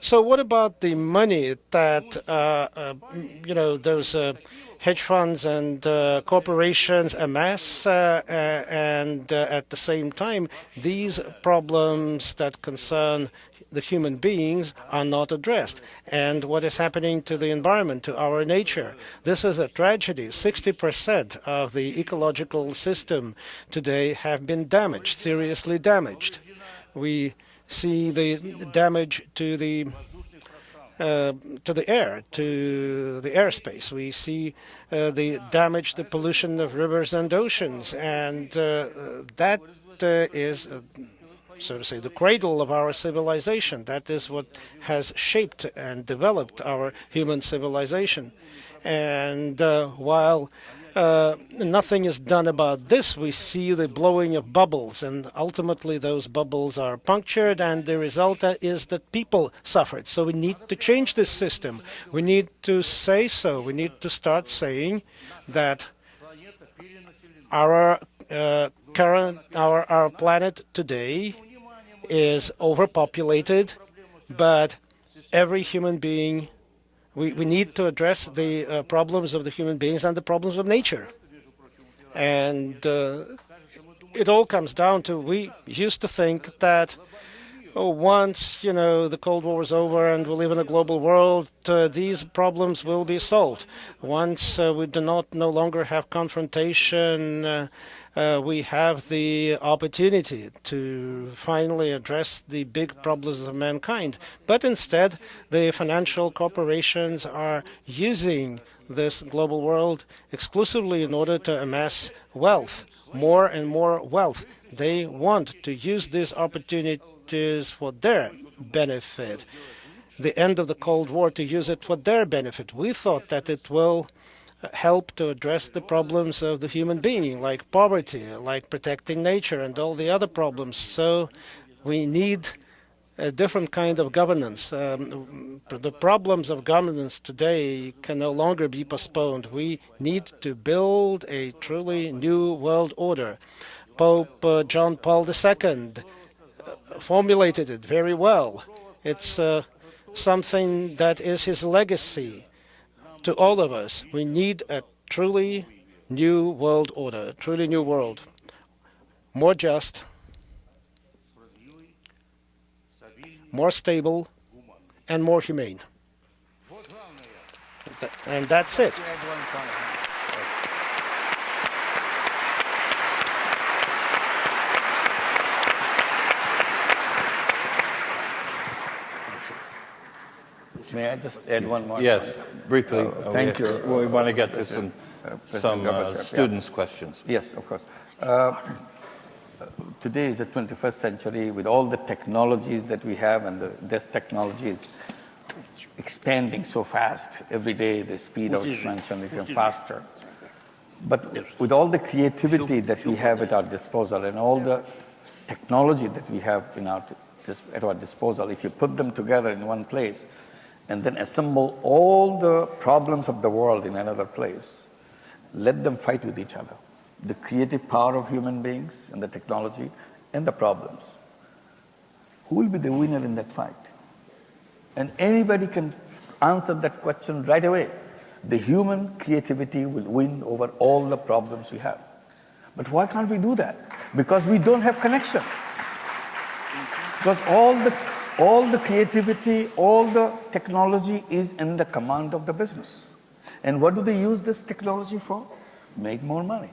So what about the money that, those hedge funds and corporations amass, and at the same time, these problems that concern the human beings are not addressed? And what is happening to the environment, to our nature? This is a tragedy. 60% of the ecological system today have been damaged, seriously damaged. We see the damage to the air, to the airspace. We see the damage, the pollution of rivers and oceans, and that is so to say, the cradle of our civilization. That is what has shaped and developed our human civilization. And while nothing is done about this, we see the blowing of bubbles, and ultimately those bubbles are punctured, and the result is that people suffered. So we need to change this system. We need to say so. We need to start saying that our planet today is overpopulated, but every human being, we need to address the problems of the human beings and the problems of nature. And it all comes down to, we used to think that once, the Cold War is over and we live in a global world, these problems will be solved. Once we do not no longer have confrontation, we have the opportunity to finally address the big problems of mankind. But instead, the financial corporations are using this global world exclusively in order to amass wealth, more and more wealth. They want to use these opportunities for their benefit. The end of the Cold War, to use it for their benefit. We thought that it will help to address the problems of the human being, like poverty, like protecting nature, and all the other problems. So we need a different kind of governance. The problems of governance today can no longer be postponed. We need to build a truly new world order. Pope John Paul II formulated it very well. It's something that is his legacy to all of us. We need a truly new world order, a truly new world, more just, more stable, and more humane. And that's it. May I just add one more? Yes, briefly. Thank you. We want to get to some students' questions. Yes, of course. Today is the 21st century with all the technologies that we have, and this technology is expanding so fast. Every day the speed of expansion is getting faster. But with all the creativity that we have at our disposal and all the technology that we have at our disposal, if you put them together in one place and then assemble all the problems of the world in another place, let them fight with each other. The creative power of human beings and the technology and the problems. Who will be the winner in that fight? And anybody can answer that question right away. The human creativity will win over all the problems we have. But why can't we do that? Because we don't have connection. Because all the creativity, all the technology is in the command of the business. And what do they use this technology for? Make more money.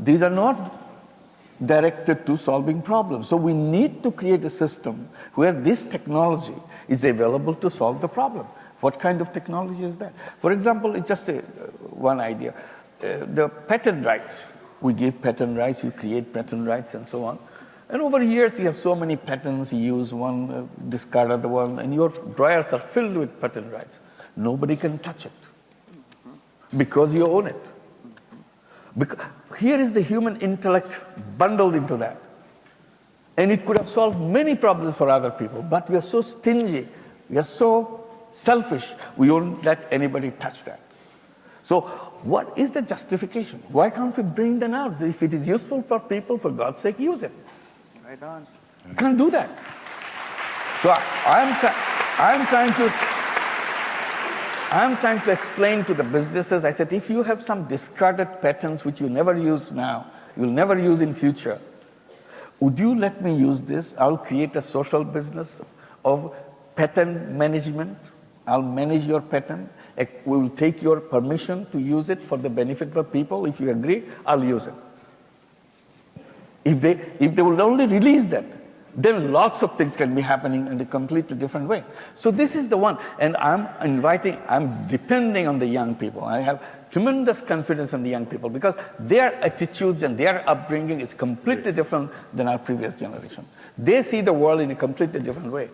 These are not directed to solving problems. So we need to create a system where this technology is available to solve the problem. What kind of technology is that? For example, it's just one idea. The patent rights. We give patent rights, you create patent rights and so on. And over years, you have so many patents, you use one, discard other one, and your drawers are filled with patent rights. Nobody can touch it because you own it. Because here is the human intellect bundled into that. And it could have solved many problems for other people, but we are so stingy, we are so selfish, we won't let anybody touch that. So what is the justification? Why can't we bring them out? If it is useful for people, for God's sake, use it. Right on. You can't do that. So I'm trying to explain to the businesses, I said, if you have some discarded patents which you never use now, you'll never use in future, would you let me use this? I'll create a social business of patent management. I'll manage your patent. We will take your permission to use it for the benefit of people. If you agree, I'll use it. If they will only release that, then lots of things can be happening in a completely different way. So this is the one. And I'm depending on the young people. I have tremendous confidence in the young people because their attitudes and their upbringing is completely different than our previous generation. They see the world in a completely different way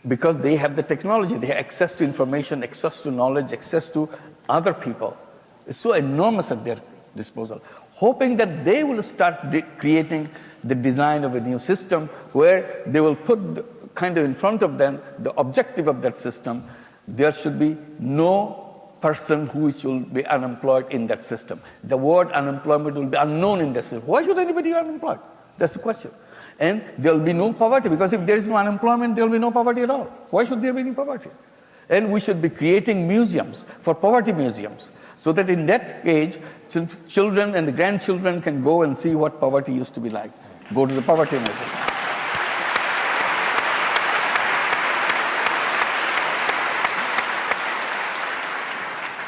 because they have the technology. They have access to information, access to knowledge, access to other people. It's so enormous at their disposal. Hoping that they will start creating the design of a new system where they will put kind of in front of them the objective of that system. There should be no person who will be unemployed in that system. The word unemployment will be unknown in that system. Why should anybody be unemployed? That's the question. And there will be no poverty, because if there is no unemployment, there will be no poverty at all. Why should there be any poverty? And we should be creating museums for poverty museums, so that in that age, children and the grandchildren can go and see what poverty used to be like. Go to the poverty museum.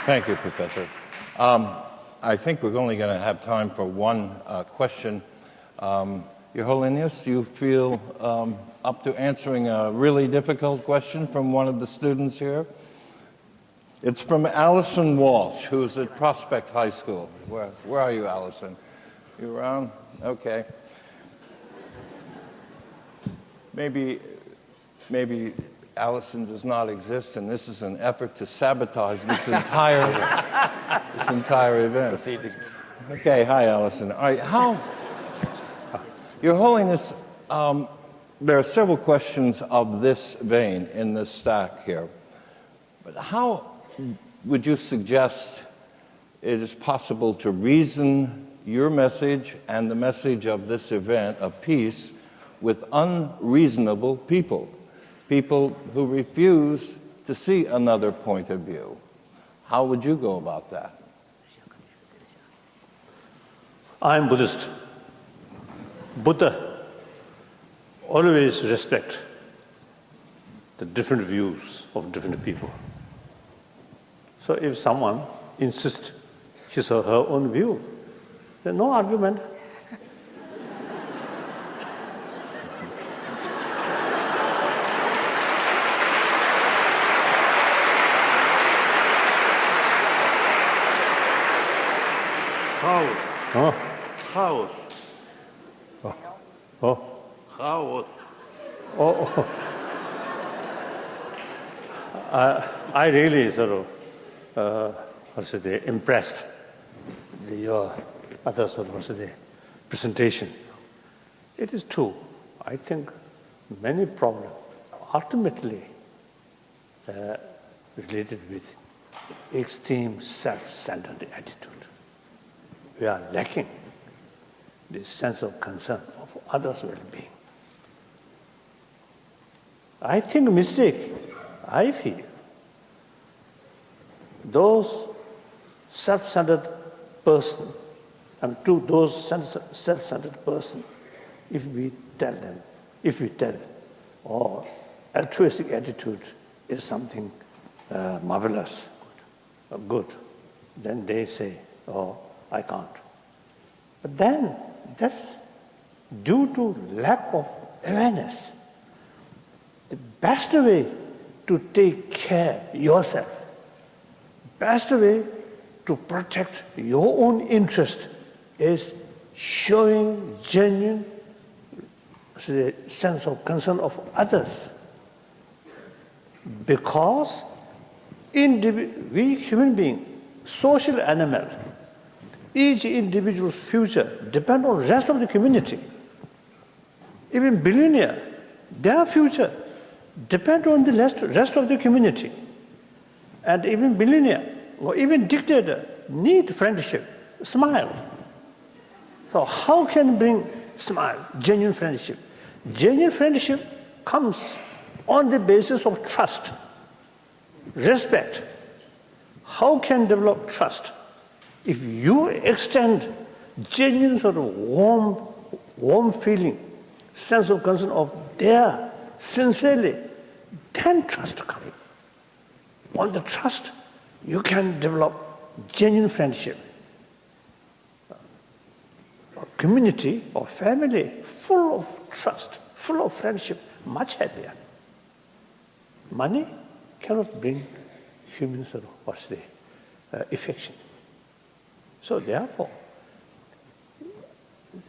Thank you, Professor. I think we're only going to have time for one question. Your Holiness, do you feel up to answering a really difficult question from one of the students here? It's from Allison Walsh, who's at Prospect High School. Where are you, Allison? You around? Okay. Maybe Allison does not exist, and this is an effort to sabotage this entire event. Proceedings. Okay, hi, Allison. All right, Your Holiness, there are several questions of this vein in this stack here. But how would you suggest it is possible to reason your message and the message of this event of peace with unreasonable people, people who refuse to see another point of view? How would you go about that? I'm Buddhist. Buddha always respect the different views of different people. So if someone insists his or her own view, then no argument. Chaos. I really sort of, impressed your other sort of, presentation. It is true. I think many problems ultimately related with extreme self-centered attitude. We are lacking this sense of concern of others' well-being. I think I feel those self-centered persons And to those self-centered persons, if we tell, oh, altruistic attitude is something marvelous, good, then they say, oh, I can't. But then that's due to lack of awareness. The best way to take care of yourself, best way to protect your own interest is showing genuine sense of concern of others. Because we human beings, social animal, each individual's future depends on the rest of the community. Even billionaire, their future depends on the rest of the community. And even billionaire or even dictator need friendship, smile. So how can bring smile, genuine friendship? Genuine friendship comes on the basis of trust, respect. How can develop trust? If you extend genuine sort of warm feeling, sense of concern of their sincerely, then trust comes. On the trust, you can develop genuine friendship. A community or family full of trust, full of friendship, much happier. Money cannot bring human sort of, affection. So therefore,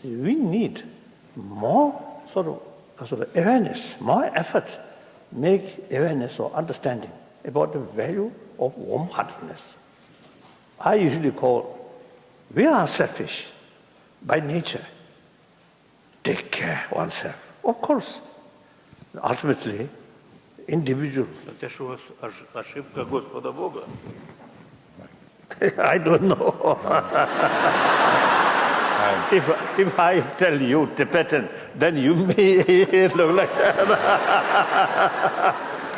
we need more sort of awareness, more effort, make awareness or understanding about the value of warm-heartedness. I usually call, we are selfish by nature. Take care of oneself. Of course, ultimately, individual. I don't know. If I tell you Tibetan, then you may look like that.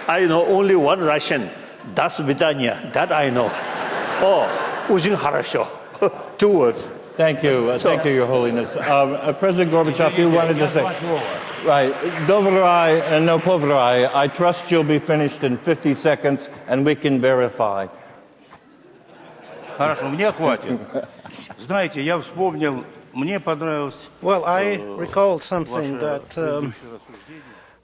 I know only one Russian, Das Vidanya, that I know. Oh, Ujin Harasho, 2 words. Thank you. Thank you, Your Holiness. President Gorbachev, you wanted to say... Right. Doverai and no povrai. I trust you'll be finished in 50 seconds, and we can verify. Хорошо, мне хватит. Знаете, я вспомнил, мне понравилось... Well, I recalled something that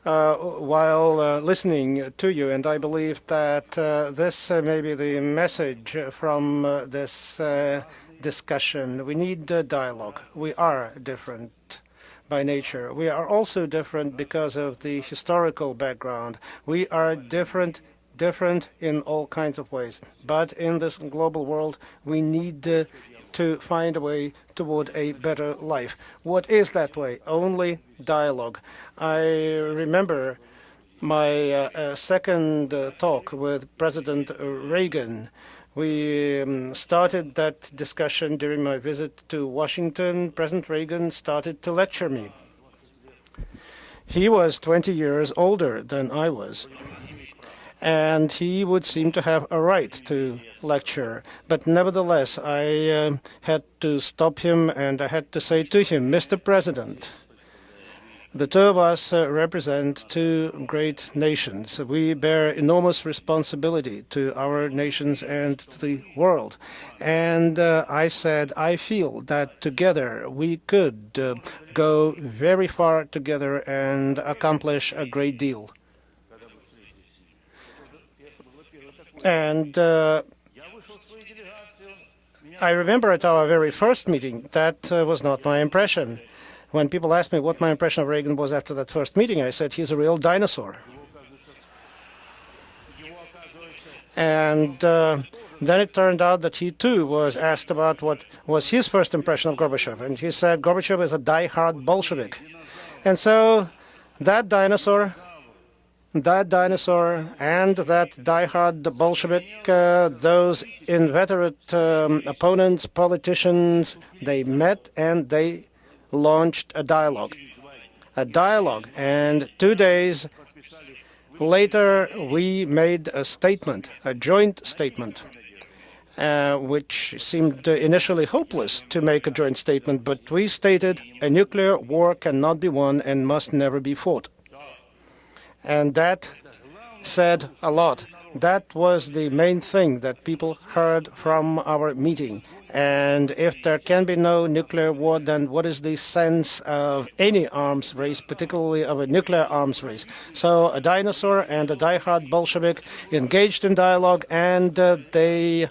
while listening to you, and I believe that this may be the message from this discussion. We need dialogue. We are different by nature. We are also different because of the historical background. We are different in all kinds of ways. But in this global world, we need to find a way toward a better life. What is that way? Only dialogue. I remember my second talk with President Reagan. We started that discussion during my visit to Washington. President Reagan started to lecture me. He was 20 years older than I was, and he would seem to have a right to lecture. But nevertheless, I had to stop him, and I had to say to him, Mr. President, the two of us represent two great nations. We bear enormous responsibility to our nations and to the world. And I said, I feel that together we could go very far together and accomplish a great deal. And I remember at our very first meeting, that was not my impression. When people asked me what my impression of Reagan was after that first meeting, I said, he's a real dinosaur. And then it turned out that he, too, was asked about what was his first impression of Gorbachev. And he said, Gorbachev is a die-hard Bolshevik. And so that dinosaur and that die-hard Bolshevik, those inveterate opponents, politicians, they met and they launched a dialogue. And 2 days later, we made a statement, a joint statement. which seemed initially hopeless to make a joint statement, but we stated a nuclear war cannot be won and must never be fought. And that said a lot. That was the main thing that people heard from our meeting. And if there can be no nuclear war, then what is the sense of any arms race, particularly of a nuclear arms race? So a dinosaur and a diehard Bolshevik engaged in dialogue, and they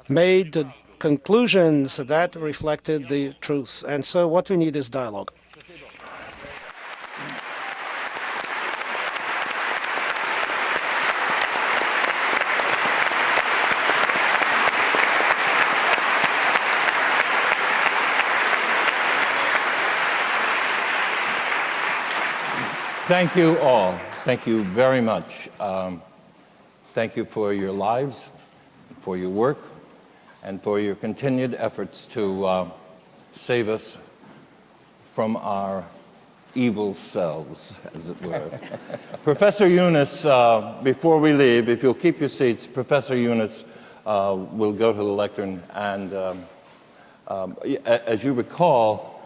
made conclusions that reflected the truth. And so what we need is dialogue. Thank you all. Thank you very much. Thank you for your lives, for your work, and for your continued efforts to save us from our evil selves, as it were. Professor Yunus, before we leave, if you'll keep your seats, Professor Yunus will go to the lectern. And as you recall,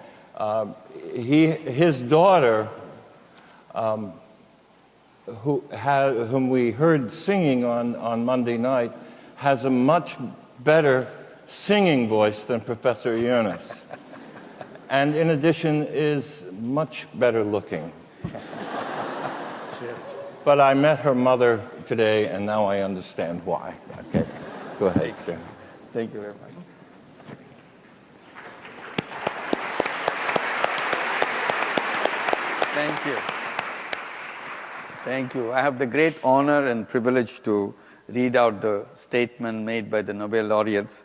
his daughter, whom we heard singing on Monday night, has a much better singing voice than Professor Yunus, and in addition is much better looking. But I met her mother today, and now I understand why. Okay, go ahead, sir. Thank you very much. Thank you. Thank you. I have the great honor and privilege to read out the statement made by the Nobel laureates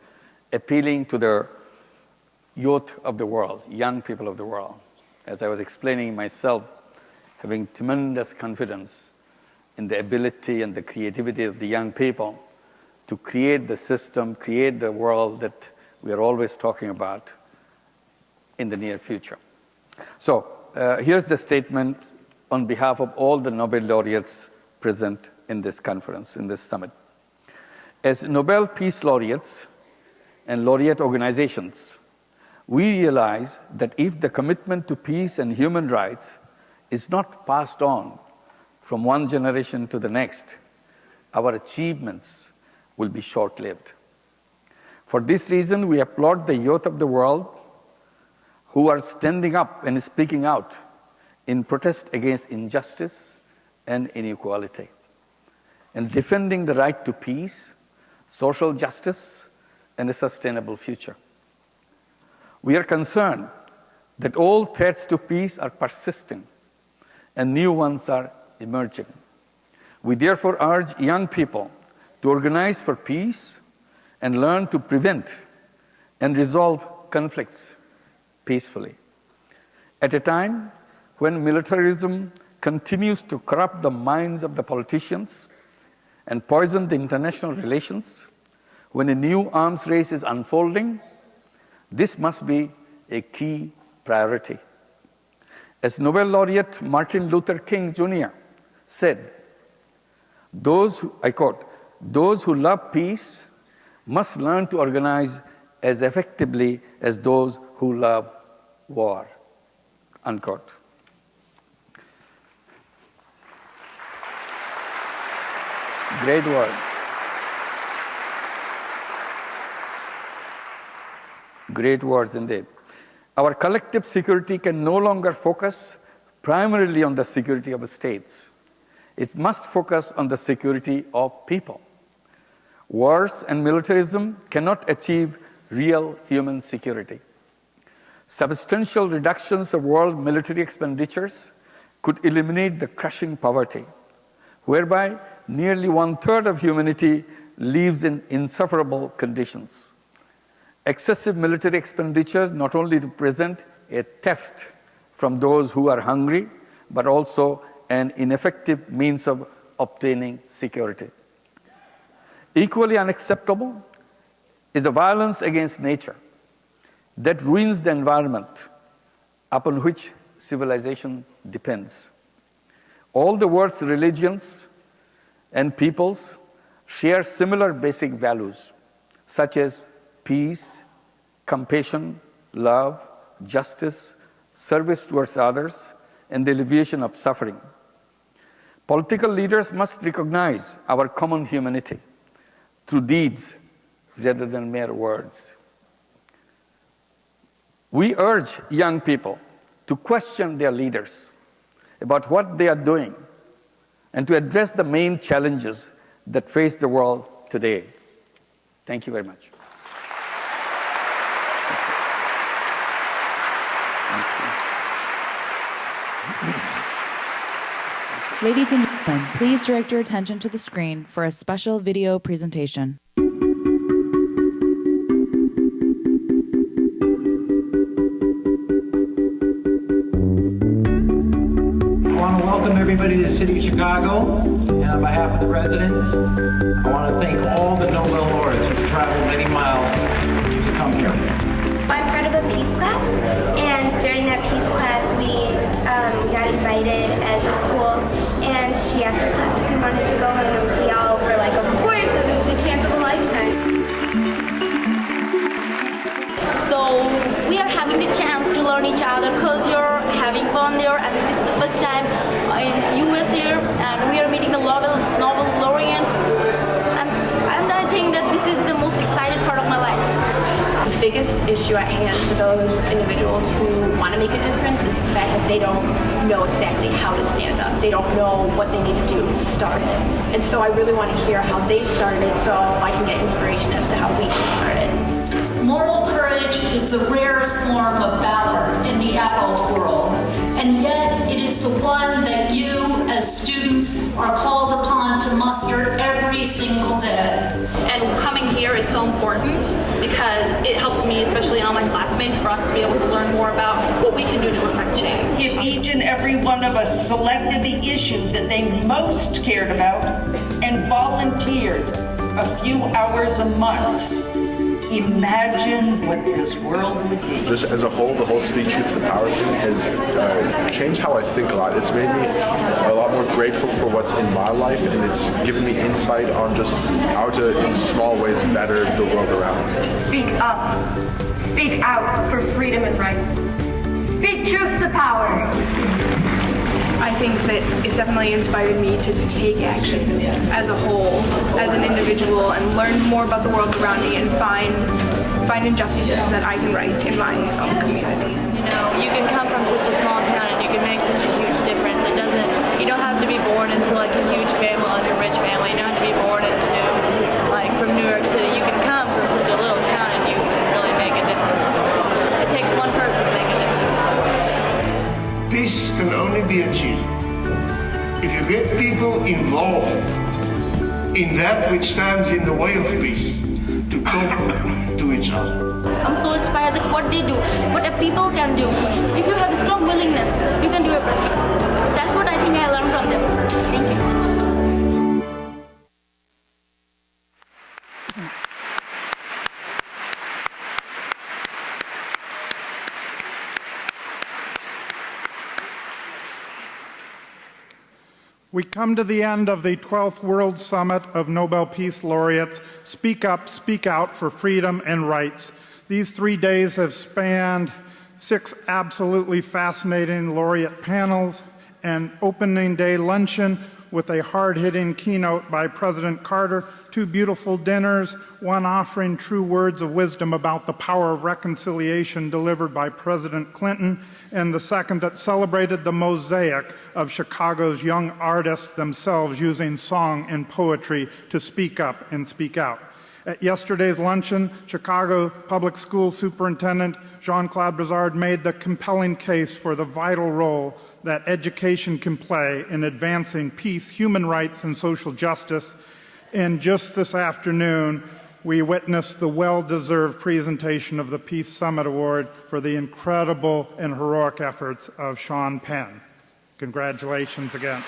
appealing to the youth of the world, young people of the world. As I was explaining myself, having tremendous confidence in the ability and the creativity of the young people to create the system, create the world that we are always talking about in the near future. So here's the statement on behalf of all the Nobel laureates present in this conference, in this summit. As Nobel Peace Laureates and laureate organizations, we realize that if the commitment to peace and human rights is not passed on from one generation to the next, our achievements will be short-lived. For this reason, we applaud the youth of the world who are standing up and speaking out in protest against injustice and inequality, and defending the right to peace, social justice, and a sustainable future. We are concerned that all threats to peace are persisting and new ones are emerging. We therefore urge young people to organize for peace and learn to prevent and resolve conflicts peacefully. At a time when militarism continues to corrupt the minds of the politicians and poison the international relations, when a new arms race is unfolding, this must be a key priority. As Nobel laureate Martin Luther King Jr. said, I quote, "Those who love peace must learn to organize as effectively as those who love war," unquote. Great words. Great words indeed. Our collective security can no longer focus primarily on the security of states. It must focus on the security of people. Wars and militarism cannot achieve real human security. Substantial reductions of world military expenditures could eliminate the crushing poverty, whereby nearly 1/3 of humanity lives in insufferable conditions. Excessive military expenditures not only represent a theft from those who are hungry, but also an ineffective means of obtaining security. Equally unacceptable is the violence against nature that ruins the environment upon which civilization depends. All the world's religions and peoples share similar basic values: such as peace, compassion, love, justice, service towards others, and the alleviation of suffering. Political leaders must recognize our common humanity through deeds rather than mere words. We urge young people to question their leaders about what they are doing and to address the main challenges that face the world today. Thank you very much. Ladies and gentlemen, please direct your attention to the screen for a special video presentation. I want to welcome everybody to the city of Chicago, and on behalf of the residents, I want to thank all the Nobel laureates who've traveled many miles to come here. I'm part of a peace class, and during that peace class, we got invited as a school, and she asked our class if we wanted to go home, and we all were like, of course, this is the chance of a lifetime. So we are having the chance to learn each other culture, having fun there, and this is the first time in US here, and we are meeting the Nobel laureates, and I think that this is the most excited part of my life. The biggest issue at hand for those individuals who want to make a difference is the fact that they don't know exactly how to stand up. They don't know what they need to do to start it. And so I really want to hear how they started it so I can get inspiration as to how we can start it. Moral courage is the rarest form of valor in the adult world, and yet it is the one that you, as students, are called upon to muster every single day. And coming here is so important because it helps me, especially and all my classmates, for us to be able to learn more about what we can do to affect change. If each and every one of us selected the issue that they most cared about and volunteered a few hours a month, imagine what this world would be. Just as a whole, the whole City Truth and Power thing has changed how I think a lot. It's made me a lot more grateful for what's in my life, and it's given me insight on just how to, in small ways, better the world around me. Speak up. Speak out for freedom and rights. Speak truth to power. I think that it's definitely inspired me to take action as a whole, as an individual, and learn more about the world around me and find injustices that I can right in my own community. You know, you can come from such a small town and you can make such a huge difference. You don't have to be born into like a huge family, like a rich family. You don't have to be born into like from New York City. You can come from such a little town and you can really make a difference in the world. It takes one person to make a difference in the world. Peace can only be achieved if you get people involved in that which stands in the way of peace, to talk to each other. I'm so inspired at what they do, what a people can do. If you have a strong willingness, you can do everything. That's what I think I learned from them. Thank you. We come to the end of the 12th World Summit of Nobel Peace Laureates. Speak up, speak out for freedom and rights. These 3 days have spanned 6 absolutely fascinating laureate panels, an opening day luncheon with a hard-hitting keynote by President Carter, 2 beautiful dinners, one offering true words of wisdom about the power of reconciliation delivered by President Clinton, and the second that celebrated the mosaic of Chicago's young artists themselves using song and poetry to speak up and speak out. At yesterday's luncheon, Chicago Public School Superintendent Jean-Claude Brizard made the compelling case for the vital role that education can play in advancing peace, human rights, and social justice. And just this afternoon, we witnessed the well-deserved presentation of the Peace Summit Award for the incredible and heroic efforts of Sean Penn. Congratulations again.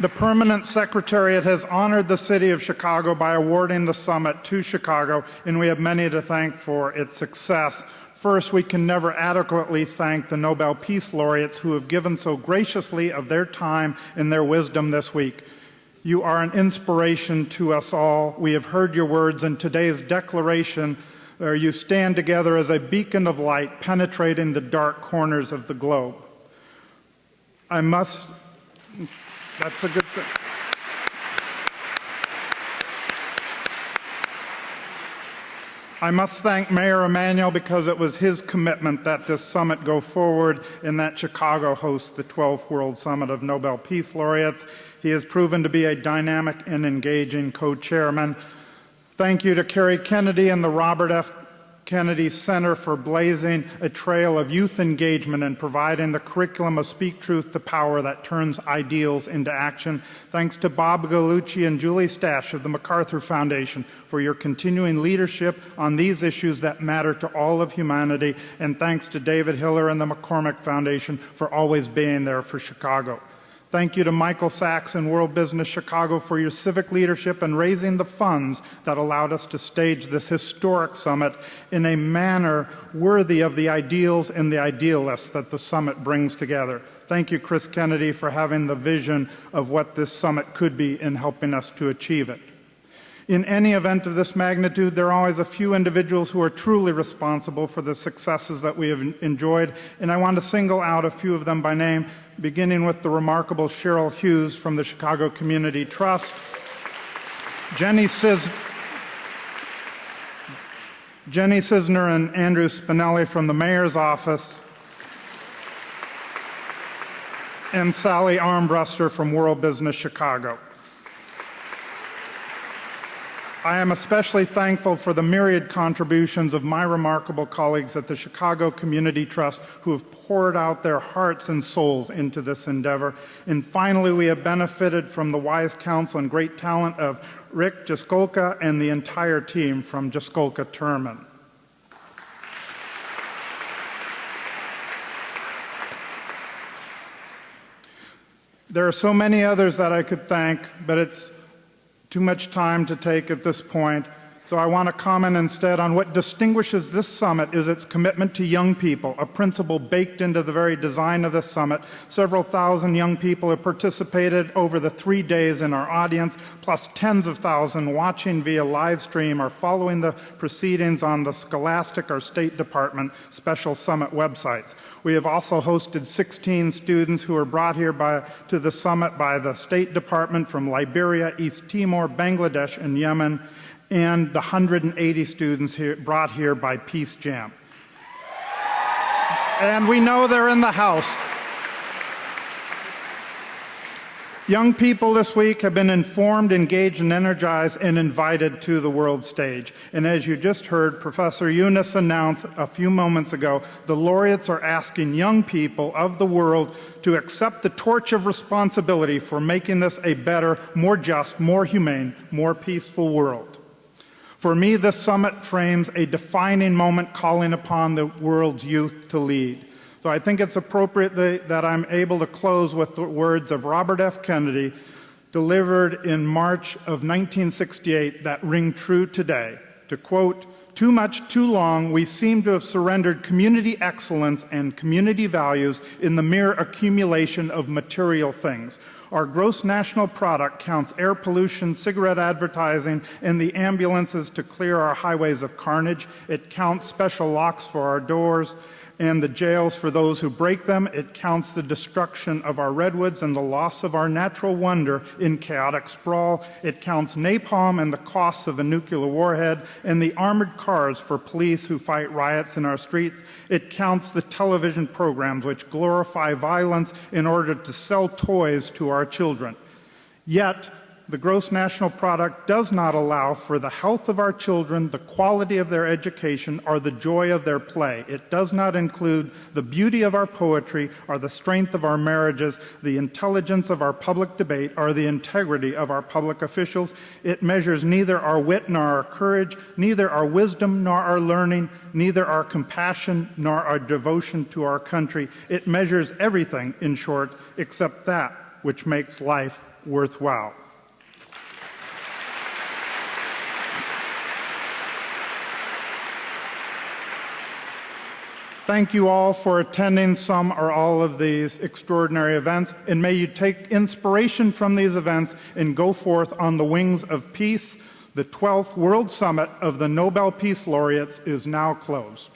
The Permanent Secretariat has honored the City of Chicago by awarding the summit to Chicago, and we have many to thank for its success. First, we can never adequately thank the Nobel Peace Laureates who have given so graciously of their time and their wisdom this week. You are an inspiration to us all. We have heard your words in today's declaration, where you stand together as a beacon of light penetrating the dark corners of the globe. That's a good thing. I must thank Mayor Emanuel because it was his commitment that this summit go forward and that Chicago hosts the 12th World Summit of Nobel Peace Laureates. He has proven to be a dynamic and engaging co-chairman. Thank you to Kerry Kennedy and the Robert F. Kennedy Center for blazing a trail of youth engagement and providing the curriculum of Speak Truth to Power that turns ideals into action. Thanks to Bob Gallucci and Julie Stash of the MacArthur Foundation for your continuing leadership on these issues that matter to all of humanity. And thanks to David Hiller and the McCormick Foundation for always being there for Chicago. Thank you to Michael Sachs and World Business Chicago for your civic leadership and raising the funds that allowed us to stage this historic summit in a manner worthy of the ideals and the idealists that the summit brings together. Thank you, Chris Kennedy, for having the vision of what this summit could be and helping us to achieve it. In any event of this magnitude, there are always a few individuals who are truly responsible for the successes that we have enjoyed, and I want to single out a few of them by name, beginning with the remarkable Cheryl Hughes from the Chicago Community Trust, Jenny Sisner and Andrew Spinelli from the Mayor's Office, and Sally Armbruster from World Business Chicago. I am especially thankful for the myriad contributions of my remarkable colleagues at the Chicago Community Trust who have poured out their hearts and souls into this endeavor. And finally, we have benefited from the wise counsel and great talent of Rick Jaskolka and the entire team from Jaskolka Terman. There are so many others that I could thank, but it's too much time to take at this point, so I want to comment instead on what distinguishes this summit is its commitment to young people, a principle baked into the very design of this summit. Several thousand young people have participated over the 3 days in our audience, plus tens of thousands watching via live stream or following the proceedings on the Scholastic or State Department special summit websites. We have also hosted 16 students who were brought here to the summit by the State Department from Liberia, East Timor, Bangladesh, and Yemen, and the 180 students brought here by Peace Jam. And we know they're in the house. Young people this week have been informed, engaged, and energized and invited to the world stage. And as you just heard, Professor Yunus announced a few moments ago, the laureates are asking young people of the world to accept the torch of responsibility for making this a better, more just, more humane, more peaceful world. For me, this summit frames a defining moment calling upon the world's youth to lead. So I think it's appropriate that I'm able to close with the words of Robert F. Kennedy, delivered in March of 1968, that ring true today. To quote, "Too much, too long, we seem to have surrendered community excellence and community values in the mere accumulation of material things. Our gross national product counts air pollution, cigarette advertising, and the ambulances to clear our highways of carnage. It counts special locks for our doors and the jails for those who break them. It counts the destruction of our redwoods and the loss of our natural wonder in chaotic sprawl. It counts napalm and the costs of a nuclear warhead and the armored cars for police who fight riots in our streets. It counts the television programs which glorify violence in order to sell toys to our children. Yet, the gross national product does not allow for the health of our children, the quality of their education, or the joy of their play. It does not include the beauty of our poetry, or the strength of our marriages, the intelligence of our public debate, or the integrity of our public officials. It measures neither our wit nor our courage, neither our wisdom nor our learning, neither our compassion nor our devotion to our country. It measures everything, in short, except that which makes life worthwhile. Thank you all for attending some or all of these extraordinary events, and may you take inspiration from these events and go forth on the wings of peace. The 12th World Summit of the Nobel Peace Laureates is now closed.